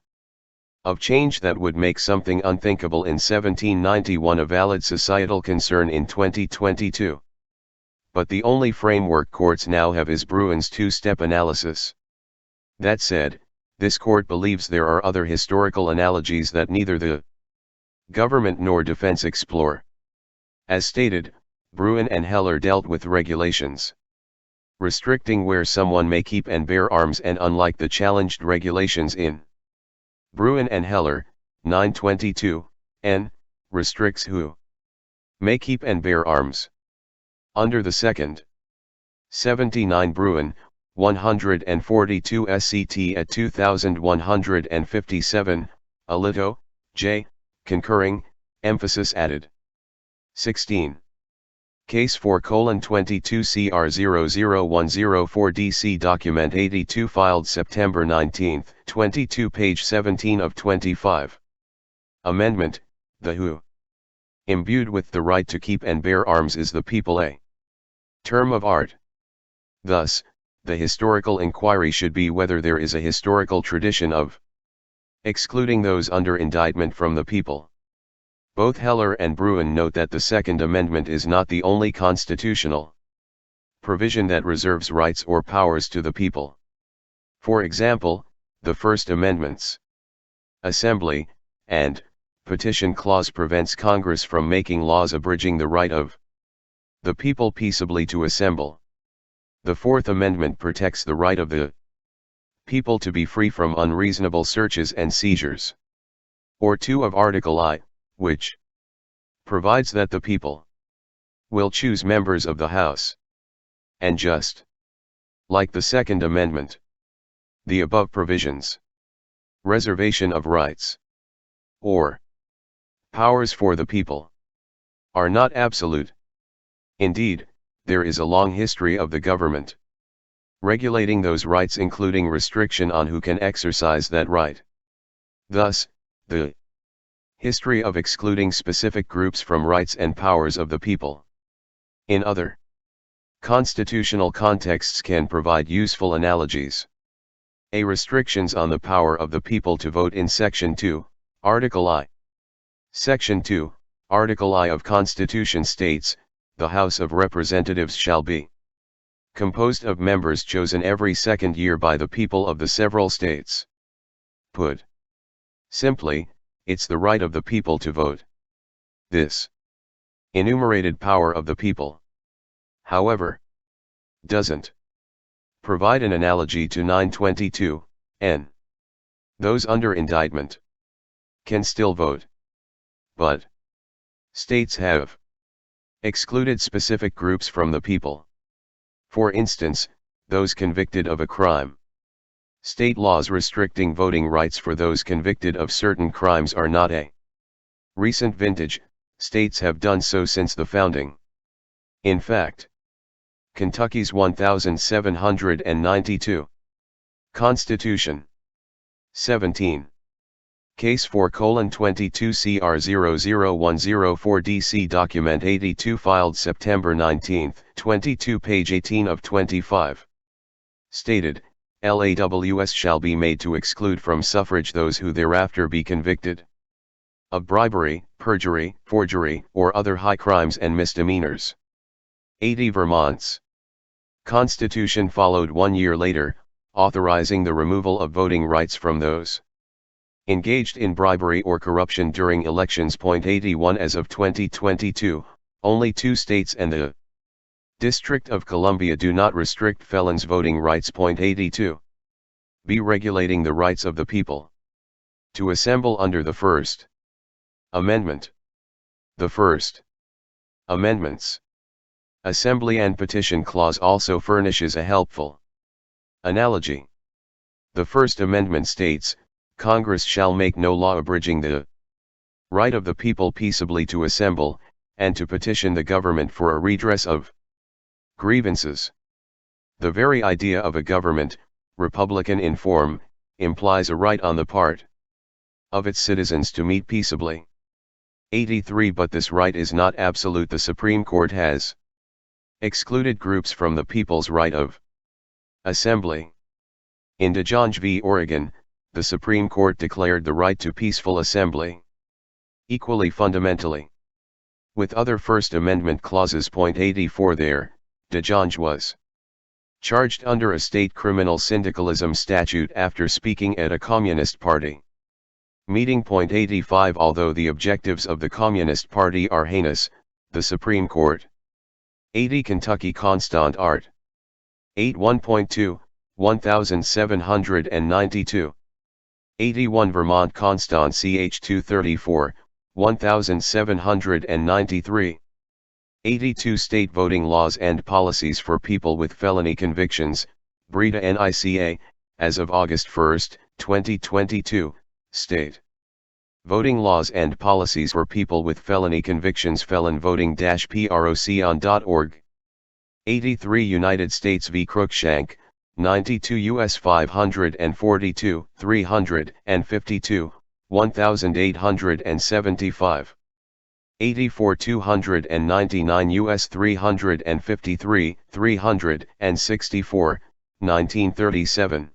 S2: of change that would make something unthinkable in 1791 a valid societal concern in 2022. But the only framework courts now have is Bruin's two-step analysis. That said, this court believes there are other historical analogies that neither the government nor defense explore. As stated, Bruin and Heller dealt with regulations restricting where someone may keep and bear arms, and unlike the challenged regulations in Bruin and Heller, 922, n. restricts who may keep and bear arms. Under the second 79 Bruin, 142 SCT at 2157, Alito, J. concurring, emphasis added. 16. Case 4:22 CR 00104 DC Document 82 filed September 19, 22 page 17 of 25. Amendment, the who imbued with the right to keep and bear arms is the people, a term of art. Thus, the historical inquiry should be whether there is a historical tradition of excluding those under indictment from the people. Both Heller and Bruin note that the Second Amendment is not the only constitutional provision that reserves rights or powers to the people. For example, the First Amendment's Assembly and Petition Clause prevents Congress from making laws abridging the right of the people peaceably to assemble. The Fourth Amendment protects the right of the people to be free from unreasonable searches and seizures. Or 2 of Article I, which provides that the people will choose members of the House. And just like the Second Amendment, the above provisions, reservation of rights, or powers for the people, are not absolute. Indeed, there is a long history of the government regulating those rights, including restriction on who can exercise that right. Thus, the history of excluding specific groups from rights and powers of the people in other constitutional contexts can provide useful analogies. A restrictions on the power of the people to vote in Section 2, Article I. Section 2, Article I of Constitution states, the House of Representatives shall be composed of members chosen every second year by the people of the several states. Put simply, it's the right of the people to vote. This enumerated power of the people, however, doesn't provide an analogy to 922, n. Those under indictment can still vote. But states have excluded specific groups from the people. For instance, those convicted of a crime. State laws restricting voting rights for those convicted of certain crimes are not a recent vintage, states have done so since the founding. In fact, Kentucky's 1792 Constitution 17. Case 4:22 CR 00104 DC Document 82 filed September 19, 22 page 18 of 25. Stated, LAWS shall be made to exclude from suffrage those who thereafter be convicted of bribery, perjury, forgery, or other high crimes and misdemeanors. 80 Vermont's Constitution followed 1 year later, authorizing the removal of voting rights from those engaged in bribery or corruption during elections. 81 As of 2022, only 2 states and the District of Columbia do not restrict felons' voting rights. 82. B. Regulating the rights of the people to assemble under the First Amendment. The First Amendment's Assembly and Petition Clause also furnishes a helpful analogy. The First Amendment states, Congress shall make no law abridging the right of the people peaceably to assemble, and to petition the government for a redress of grievances. The very idea of a government, republican in form, implies a right on the part of its citizens to meet peaceably. 83 But this right is not absolute. The Supreme Court has excluded groups from the people's right of assembly. In DeJonge v. Oregon, the Supreme Court declared the right to peaceful assembly equally fundamentally with other First Amendment clauses. 84 There, DeJonge was charged under a state criminal syndicalism statute after speaking at a Communist Party meeting. 85 Although the objectives of the Communist Party are heinous, the Supreme Court 80 Kentucky Constant Art 81.2, 1792 81 Vermont Constant Ch 234, 1793 82 State Voting Laws and Policies for People with Felony Convictions, Breda NICA, as of August 1, 2022, State Voting Laws and Policies for People with Felony Convictions felonvoting-procon.org 83 United States v. Cruikshank, 92 U.S. 542, 352, 1875 84 299 U.S. 353, 364, 1937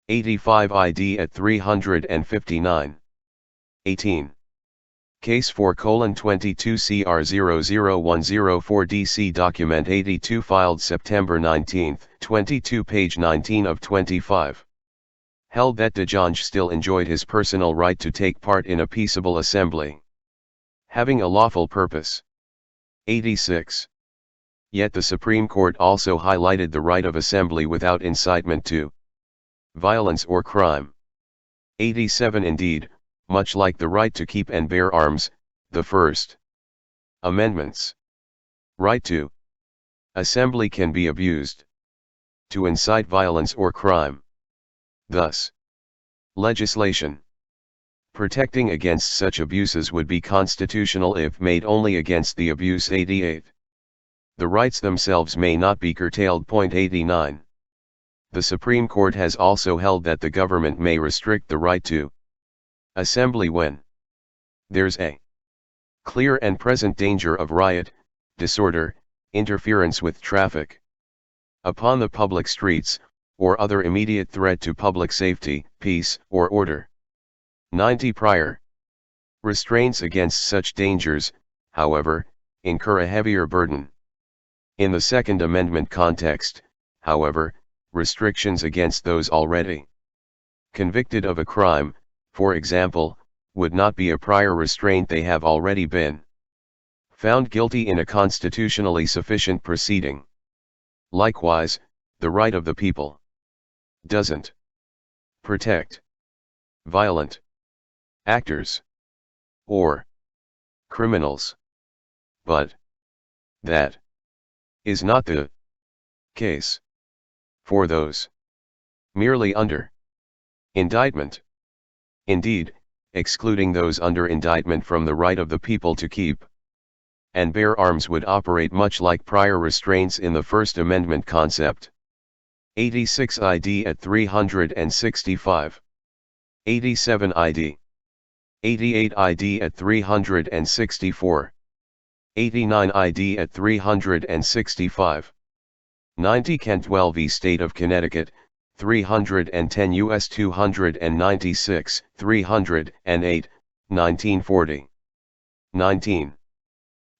S2: 85 ID at 359 18 Case 4:22 CR 00104 DC Document 82 filed September 19, 22 page 19 of 25. Held that DeJonge still enjoyed his personal right to take part in a peaceable assembly, having a lawful purpose. 86. Yet the Supreme Court also highlighted the right of assembly without incitement to violence or crime. 87 Indeed, much like the right to keep and bear arms, the First Amendment's right to assembly can be abused to incite violence or crime. Thus, legislation protecting against such abuses would be constitutional if made only against the abuse. 88. The rights themselves may not be curtailed. 89. The Supreme Court has also held that the government may restrict the right to assembly when there's a clear and present danger of riot, disorder, interference with traffic upon the public streets, or other immediate threat to public safety, peace, or order. 90 Prior restraints against such dangers, however, incur a heavier burden. In the Second Amendment context, however, restrictions against those already convicted of a crime, for example, would not be a prior restraint. They have already been found guilty in a constitutionally sufficient proceeding. Likewise, the right of the people doesn't protect violent actors or criminals. But that is not the case for those merely under indictment. Indeed, excluding those under indictment from the right of the people to keep and bear arms would operate much like prior restraints in the First Amendment concept. 86 ID at 365. 87 ID. 88 ID at 364. 89 ID at 365. 90 Cantwell v. State of Connecticut, 310 U.S. 296, 308, 1940. 19.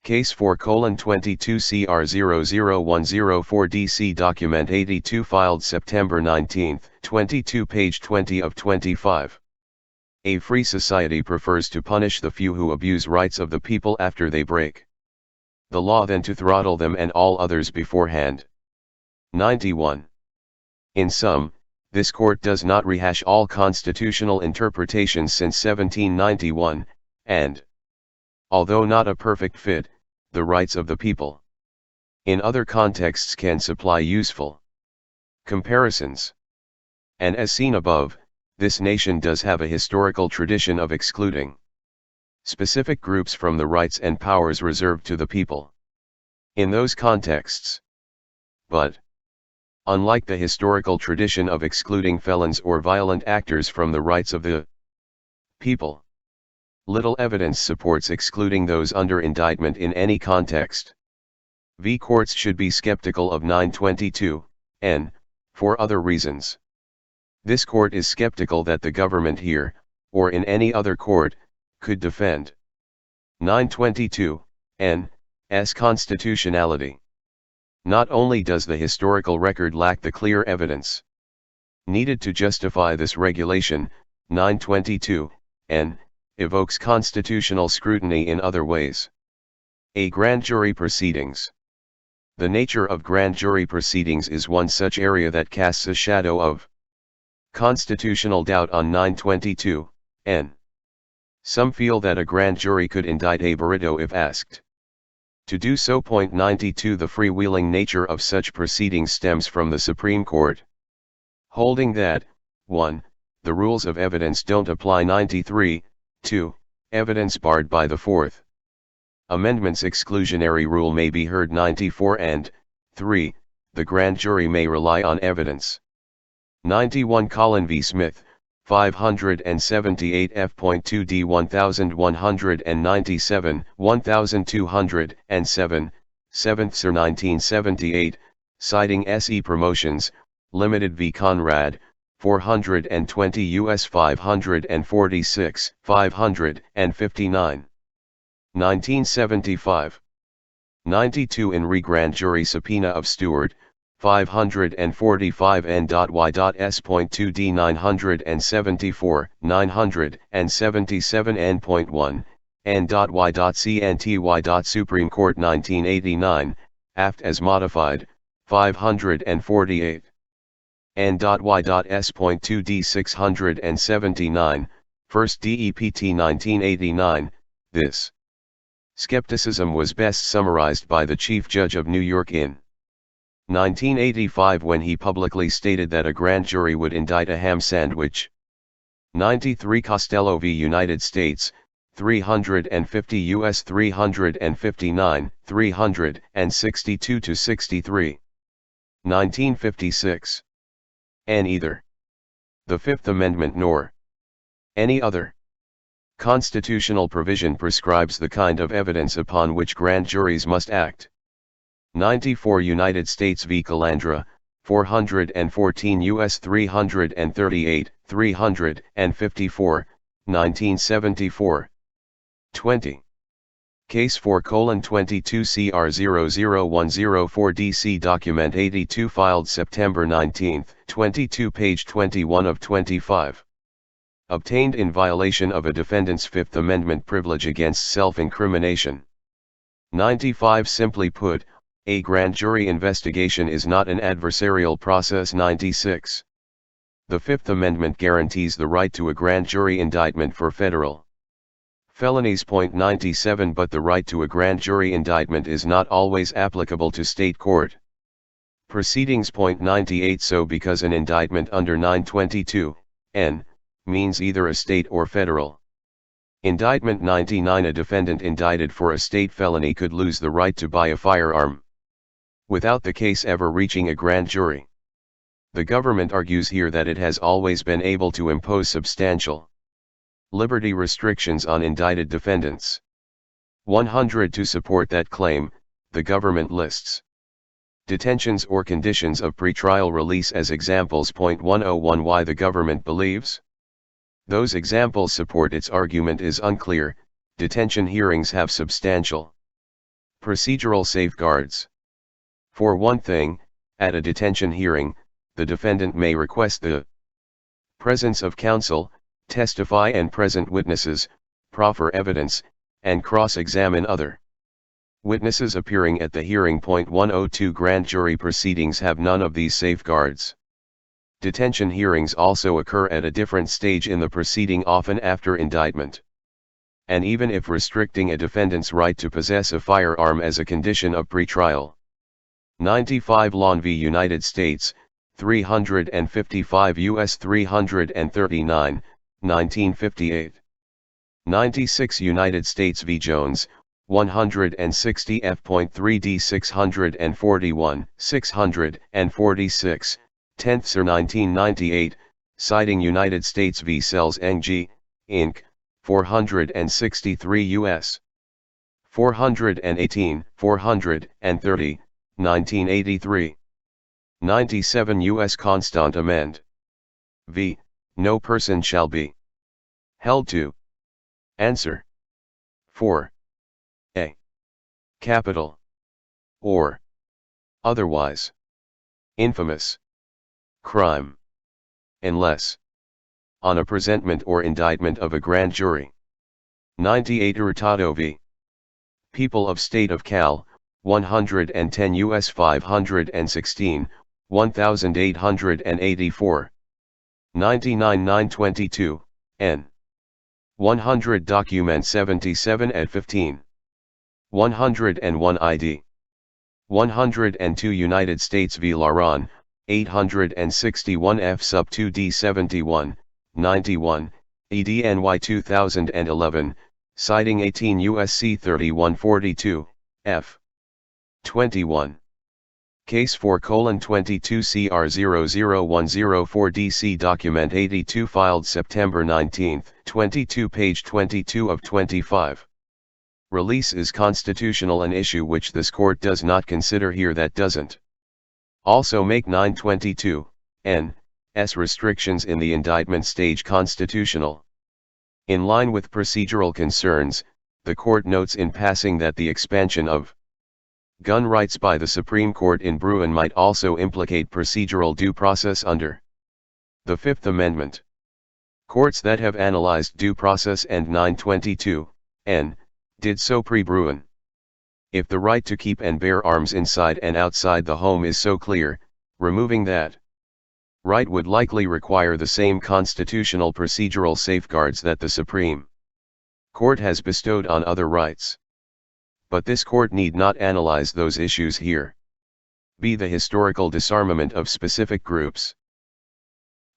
S2: Case 4:22CR00104DC Document 82 filed September 19, 22 page 20 of 25. A free society prefers to punish the few who abuse rights of the people after they break the law than to throttle them and all others beforehand. 91. In sum, this court does not rehash all constitutional interpretations since 1791, and, although not a perfect fit, the rights of the people in other contexts can supply useful comparisons. And as seen above, this nation does have a historical tradition of excluding specific groups from the rights and powers reserved to the people in those contexts. But, unlike the historical tradition of excluding felons or violent actors from the rights of the people, little evidence supports excluding those under indictment in any context. Courts should be skeptical of 922(n), for other reasons. This court is skeptical that the government here, or in any other court, could defend 922(n)'s constitutionality. Not only does the historical record lack the clear evidence needed to justify this regulation, 922(n) evokes constitutional scrutiny in other ways. A grand jury proceedings. The nature of grand jury proceedings is one such area that casts a shadow of constitutional doubt on 922(n). Some feel that a grand jury could indict a burrito if asked to do so. 92 The freewheeling nature of such proceedings stems from the Supreme Court holding that, 1. The rules of evidence don't apply. 93, 2. Evidence barred by the Fourth Amendment's exclusionary rule may be heard. 94 and 3. The grand jury may rely on evidence. 91 Colin v. Smith, 578 F.2d 1197, 1207, 7th Sir 1978, citing S.E. Promotions, Limited v. Conrad, 420 U.S. 546, 559. 1975. 92 In re grand jury subpoena of Stewart, 545 N.Y.S.2d 974, 977 N.1, N.Y.CNTY. Supreme Court 1989, aft as modified, 548. N.Y.S.2d 679, 1st DEPT 1989, this skepticism was best summarized by the Chief Judge of New York in 1985 when he publicly stated that a grand jury would indict a ham sandwich. 93 Costello v. United States, 350 U.S. 359, 362-63. 1956. Neither the Fifth Amendment nor any other constitutional provision prescribes the kind of evidence upon which grand juries must act. 94 United States v. Calandra, 414 U.S. 338, 354, 1974. 20. Case 4:22 CR00104 DC Document 82 filed September 19, 22 page 21 of 25. Obtained in violation of a defendant's Fifth Amendment privilege against self-incrimination. 95 Simply put, a grand jury investigation is not an adversarial process. 96. The Fifth Amendment guarantees the right to a grand jury indictment for federal felonies. 97 But the right to a grand jury indictment is not always applicable to state court proceedings. 98 So because an indictment under 922(n) means either a state or federal indictment. 99 A defendant indicted for a state felony could lose the right to buy a firearm without the case ever reaching a grand jury. The government argues here that it has always been able to impose substantial liberty restrictions on indicted defendants. 100 To support that claim, the government lists detentions or conditions of pretrial release as examples. 101 Why the government believes those examples support its argument is unclear. Detention hearings have substantial Procedural safeguards. For one thing, at a detention hearing, the defendant may request the presence of counsel, testify and present witnesses, proffer evidence, and cross-examine other witnesses appearing at the hearing. 102 Grand jury proceedings have none of these safeguards. Detention hearings also occur at a different stage in the proceeding, often after indictment. And even if restricting a defendant's right to possess a firearm as a condition of pretrial. 95 Lawn v. United States, 355 U.S. 339, 1958. 96 United States v. Jones, 160 F.3d 641, 646, 10th Sir 1998, citing United States v. Sells Ng, Inc., 463 U.S. 418, 430, 1983. 97 U.S. Constant Amend. V. No person shall be held to answer for a capital or otherwise infamous crime, unless on a presentment or indictment of a grand jury. 98 Hurtado v. People of State of Cal, 110 U.S. 516, 1884. 99 922, N. 100 Document 77 at 15. 101 ID. 102 United States v. Laron, 861 F sub 2D 71, 91, EDNY 2011, citing 18 U.S.C. 3142, F. 21. Case 4:22 CR 00104 DC Document 82 filed September 19, 22 page 22 of 25. Release is constitutional, an issue which this court does not consider here. That doesn't also make 922, N.'s restrictions in the indictment stage constitutional. In line with procedural concerns, the court notes in passing that the expansion of gun rights by the Supreme Court in Bruin might also implicate procedural due process under the Fifth Amendment. Courts that have analyzed due process and 922, N, did so pre-Bruin. If the right to keep and bear arms inside and outside the home is so clear, removing that right would likely require the same constitutional procedural safeguards that the Supreme Court has bestowed on other rights. But this court need not analyze those issues here. B. The historical disarmament of specific groups.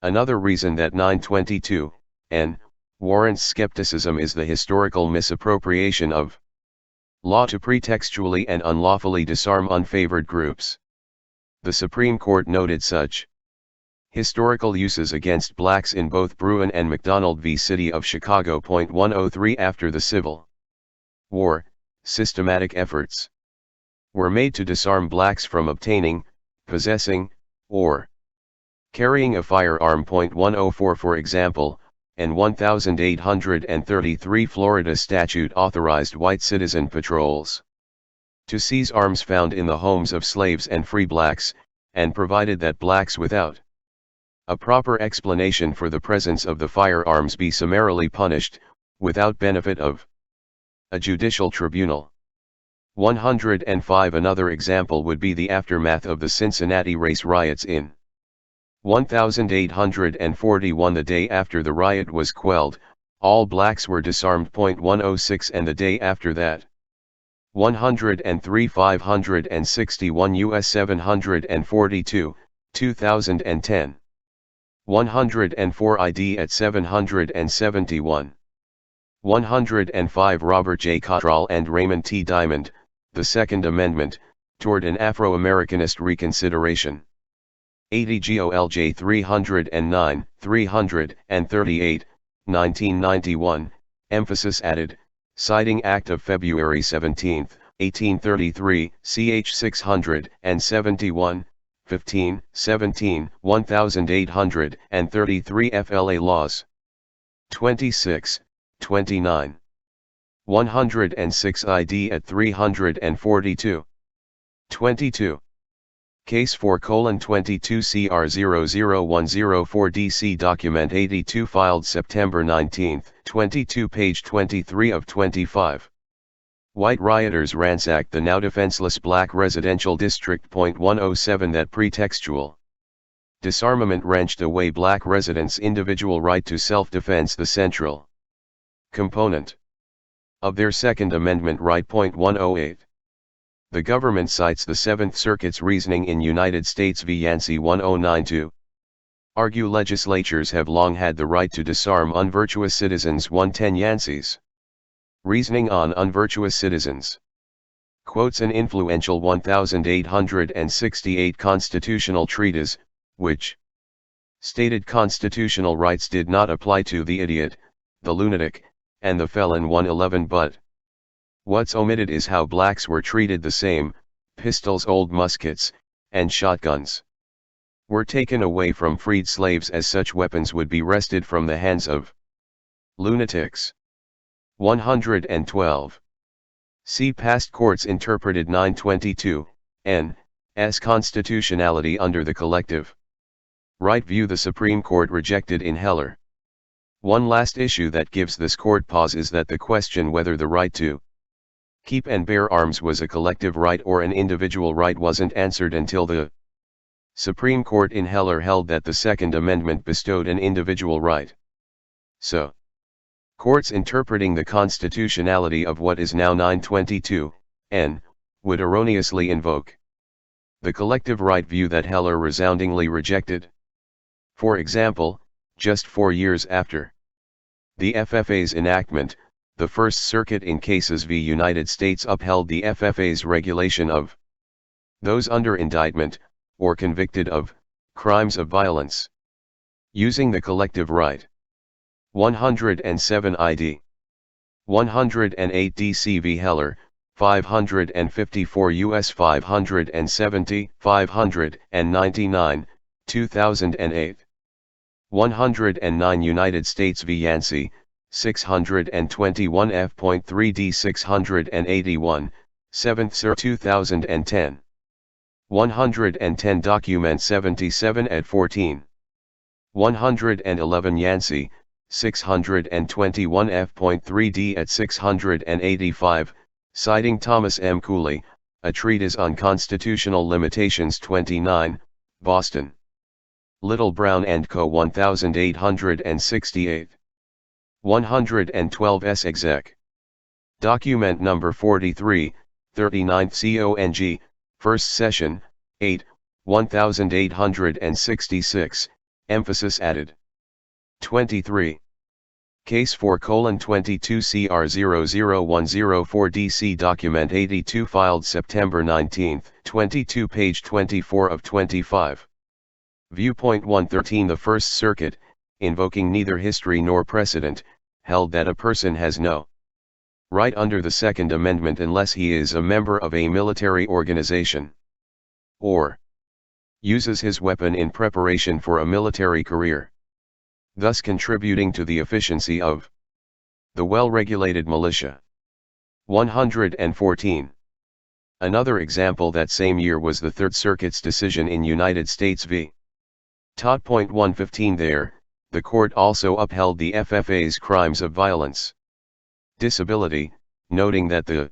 S2: Another reason that 922, N, warrants skepticism is the historical misappropriation of law to pretextually and unlawfully disarm unfavored groups. The Supreme Court noted such historical uses against blacks in both Bruin and McDonald v. City of Chicago. 103 After the Civil War, systematic efforts were made to disarm blacks from obtaining, possessing, or carrying a firearm. 104 For example, an 1833 Florida statute authorized white citizen patrols to seize arms found in the homes of slaves and free blacks, and provided that blacks without a proper explanation for the presence of the firearms be summarily punished, without benefit of a judicial tribunal. 105 Another example would be the aftermath of the Cincinnati race riots in 1841. The day after the riot was quelled, all blacks were disarmed. 106 And the day after that, 103 561 U.S. 742, 2010. 104 ID at 771. 105 Robert J. Cottrell and Raymond T. Diamond, The Second Amendment, Toward an Afro-Americanist Reconsideration. 80 GOLJ 309, 338, 1991, emphasis added, citing Act of February 17, 1833, ch. 671, 15, 17, 1833 FLA Laws. 26, 29. 106 ID at 342. 22. Case 4:22 CR00104 DC Document 82 filed September 19, 22 page 23 of 25. White rioters ransacked the now defenseless black residential district. 107 That pretextual disarmament wrenched away black residents' individual right to self-defense, the central component of their Second Amendment right. 108. The government cites the Seventh Circuit's reasoning in United States v. Yancey 109 to argue legislatures have long had the right to disarm unvirtuous citizens. 110 Yancey's reasoning on unvirtuous citizens quotes an influential 1868 constitutional treatise, which stated constitutional rights did not apply to the idiot, the lunatic, and the felon. 111 But what's omitted is how blacks were treated the same. Pistols, old muskets, and shotguns were taken away from freed slaves as such weapons would be wrested from the hands of lunatics. 112. See past courts interpreted 922 N.'s constitutionality under the collective right view the Supreme Court rejected in Heller. One last issue that gives this court pause is that the question whether the right to keep and bear arms was a collective right or an individual right wasn't answered until the Supreme Court in Heller held that the Second Amendment bestowed an individual right. So, courts interpreting the constitutionality of what is now 922 N would erroneously invoke the collective right view that Heller resoundingly rejected. For example, just 4 years after the FFA's enactment, the First Circuit in Cases v. United States upheld the FFA's regulation of those under indictment, or convicted of, crimes of violence, using the collective right. 107 ID. 108 DC v. Heller, 554 U.S. 570, 599, 2008. 109 United States v. Yancey, 621 F.3d 681, 7th Sir 2010. 110 Document 77 at 14. 111 Yancey, 621 F.3d at 685, citing Thomas M. Cooley, A Treatise on Constitutional Limitations 29, Boston. Little Brown & Co. 1868. 112 S. Exec. Document number 43, 39th CONG, First Session, 8, 1866, emphasis added. 23. Case 4:22 CR00104 DC Document 82 filed September 19, 22 page 24 of 25. Viewpoint 113 The First Circuit, invoking neither history nor precedent, held that a person has no right under the Second Amendment unless he is a member of a military organization, or uses his weapon in preparation for a military career, thus contributing to the efficiency of the well-regulated militia. 114. Another example that same year was the Third Circuit's decision in United States v. Todd. 115 There, the court also upheld the FFA's crimes of violence disability, noting that the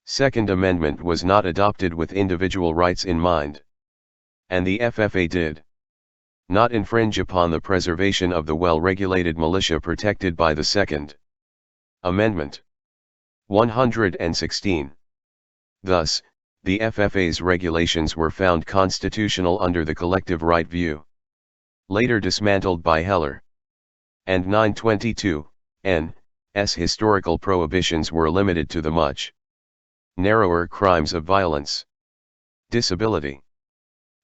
S2: Second Amendment was not adopted with individual rights in mind, and the FFA did not infringe upon the preservation of the well-regulated militia protected by the Second Amendment. 116. Thus, the FFA's regulations were found constitutional under the collective right view, later dismantled by Heller. And 922 N.'s historical prohibitions were limited to the much narrower crimes of violence disability.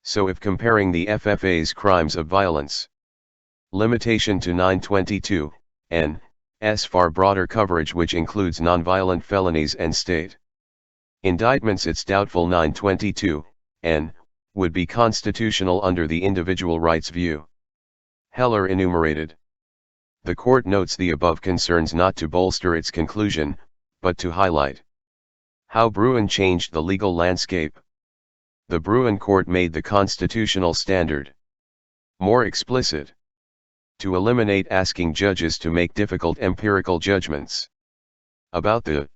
S2: So if comparing the FFA's crimes of violence limitation to 922 N.'s far broader coverage, which includes nonviolent felonies and state indictments, it's doubtful 922 N. would be constitutional under the individual rights view Heller enumerated. The court notes the above concerns not to bolster its conclusion, but to highlight how Bruin changed the legal landscape. The Bruin Court made the constitutional standard more explicit, to eliminate asking judges to make difficult empirical judgments about the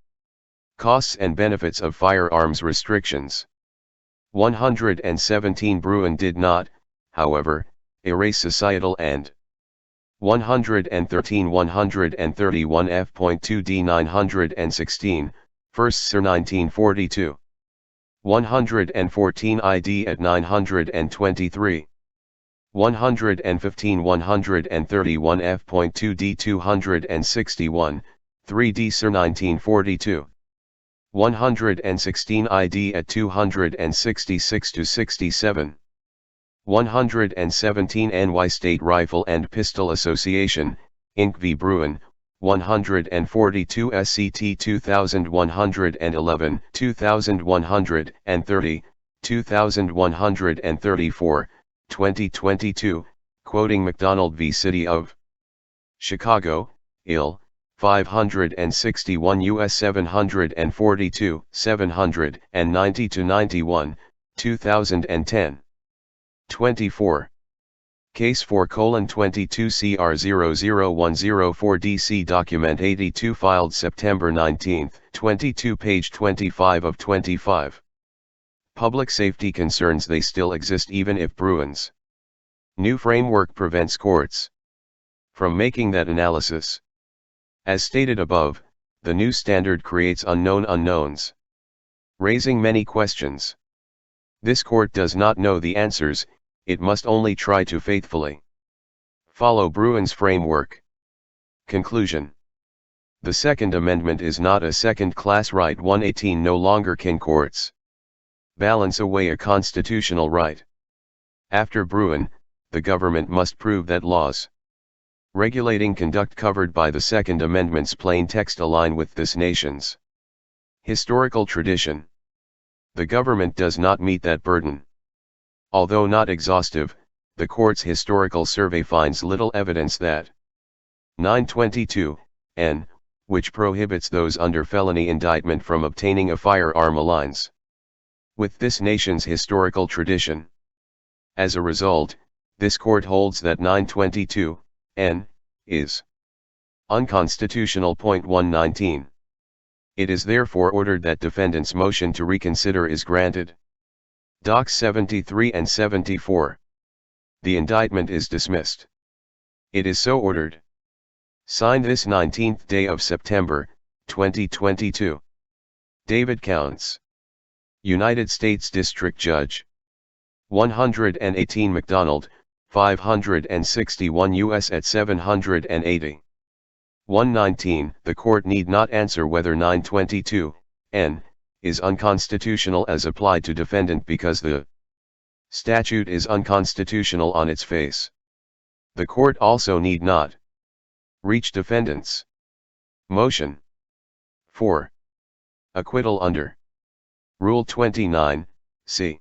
S2: costs and benefits of firearms restrictions. 117 Bruin did not, however, erase societal and 131 F.2d 916, First Sir 1942. 114 ID at 923. 115 131 F.2d 261, 3d Sir 1942. 116 ID at 266 to 67. 117 NY State Rifle and Pistol Association, Inc. v. Bruin, 142 SCT 2111, 2130, 2134, 2022, quoting McDonald v. City of Chicago, Ill. 561 U.S. 742, 790 to 91, 2010. 24. Case 4:22 CR 00104 DC Document 82 filed September 19, 22 page 25 of 25. Public safety concerns they still exist even if Bruin's new framework prevents courts from making that analysis. As stated above, the new standard creates unknown unknowns, raising many questions. This court does not know the answers, it must only try to faithfully follow Bruin's framework. Conclusion. The Second Amendment is not a second-class right. 118 No longer can courts balance away a constitutional right. After Bruin, the government must prove that laws regulating conduct covered by the Second Amendment's plain text align with this nation's historical tradition. The government does not meet that burden. Although not exhaustive, the court's historical survey finds little evidence that 922(n), which prohibits those under felony indictment from obtaining a firearm, aligns with this nation's historical tradition. As a result, this court holds that 922(n) is unconstitutional. 119. It is therefore ordered that defendant's motion to reconsider is granted. Docs 73 and 74. The indictment is dismissed. It is so ordered. Signed this 19th day of September, 2022. David Counts, United States District Judge. 118 McDonald, 561 U.S. at 780. 119. The court need not answer whether 922(n) is unconstitutional as applied to defendant because the statute is unconstitutional on its face. The court also need not reach defendant's motion for acquittal under Rule 29, c.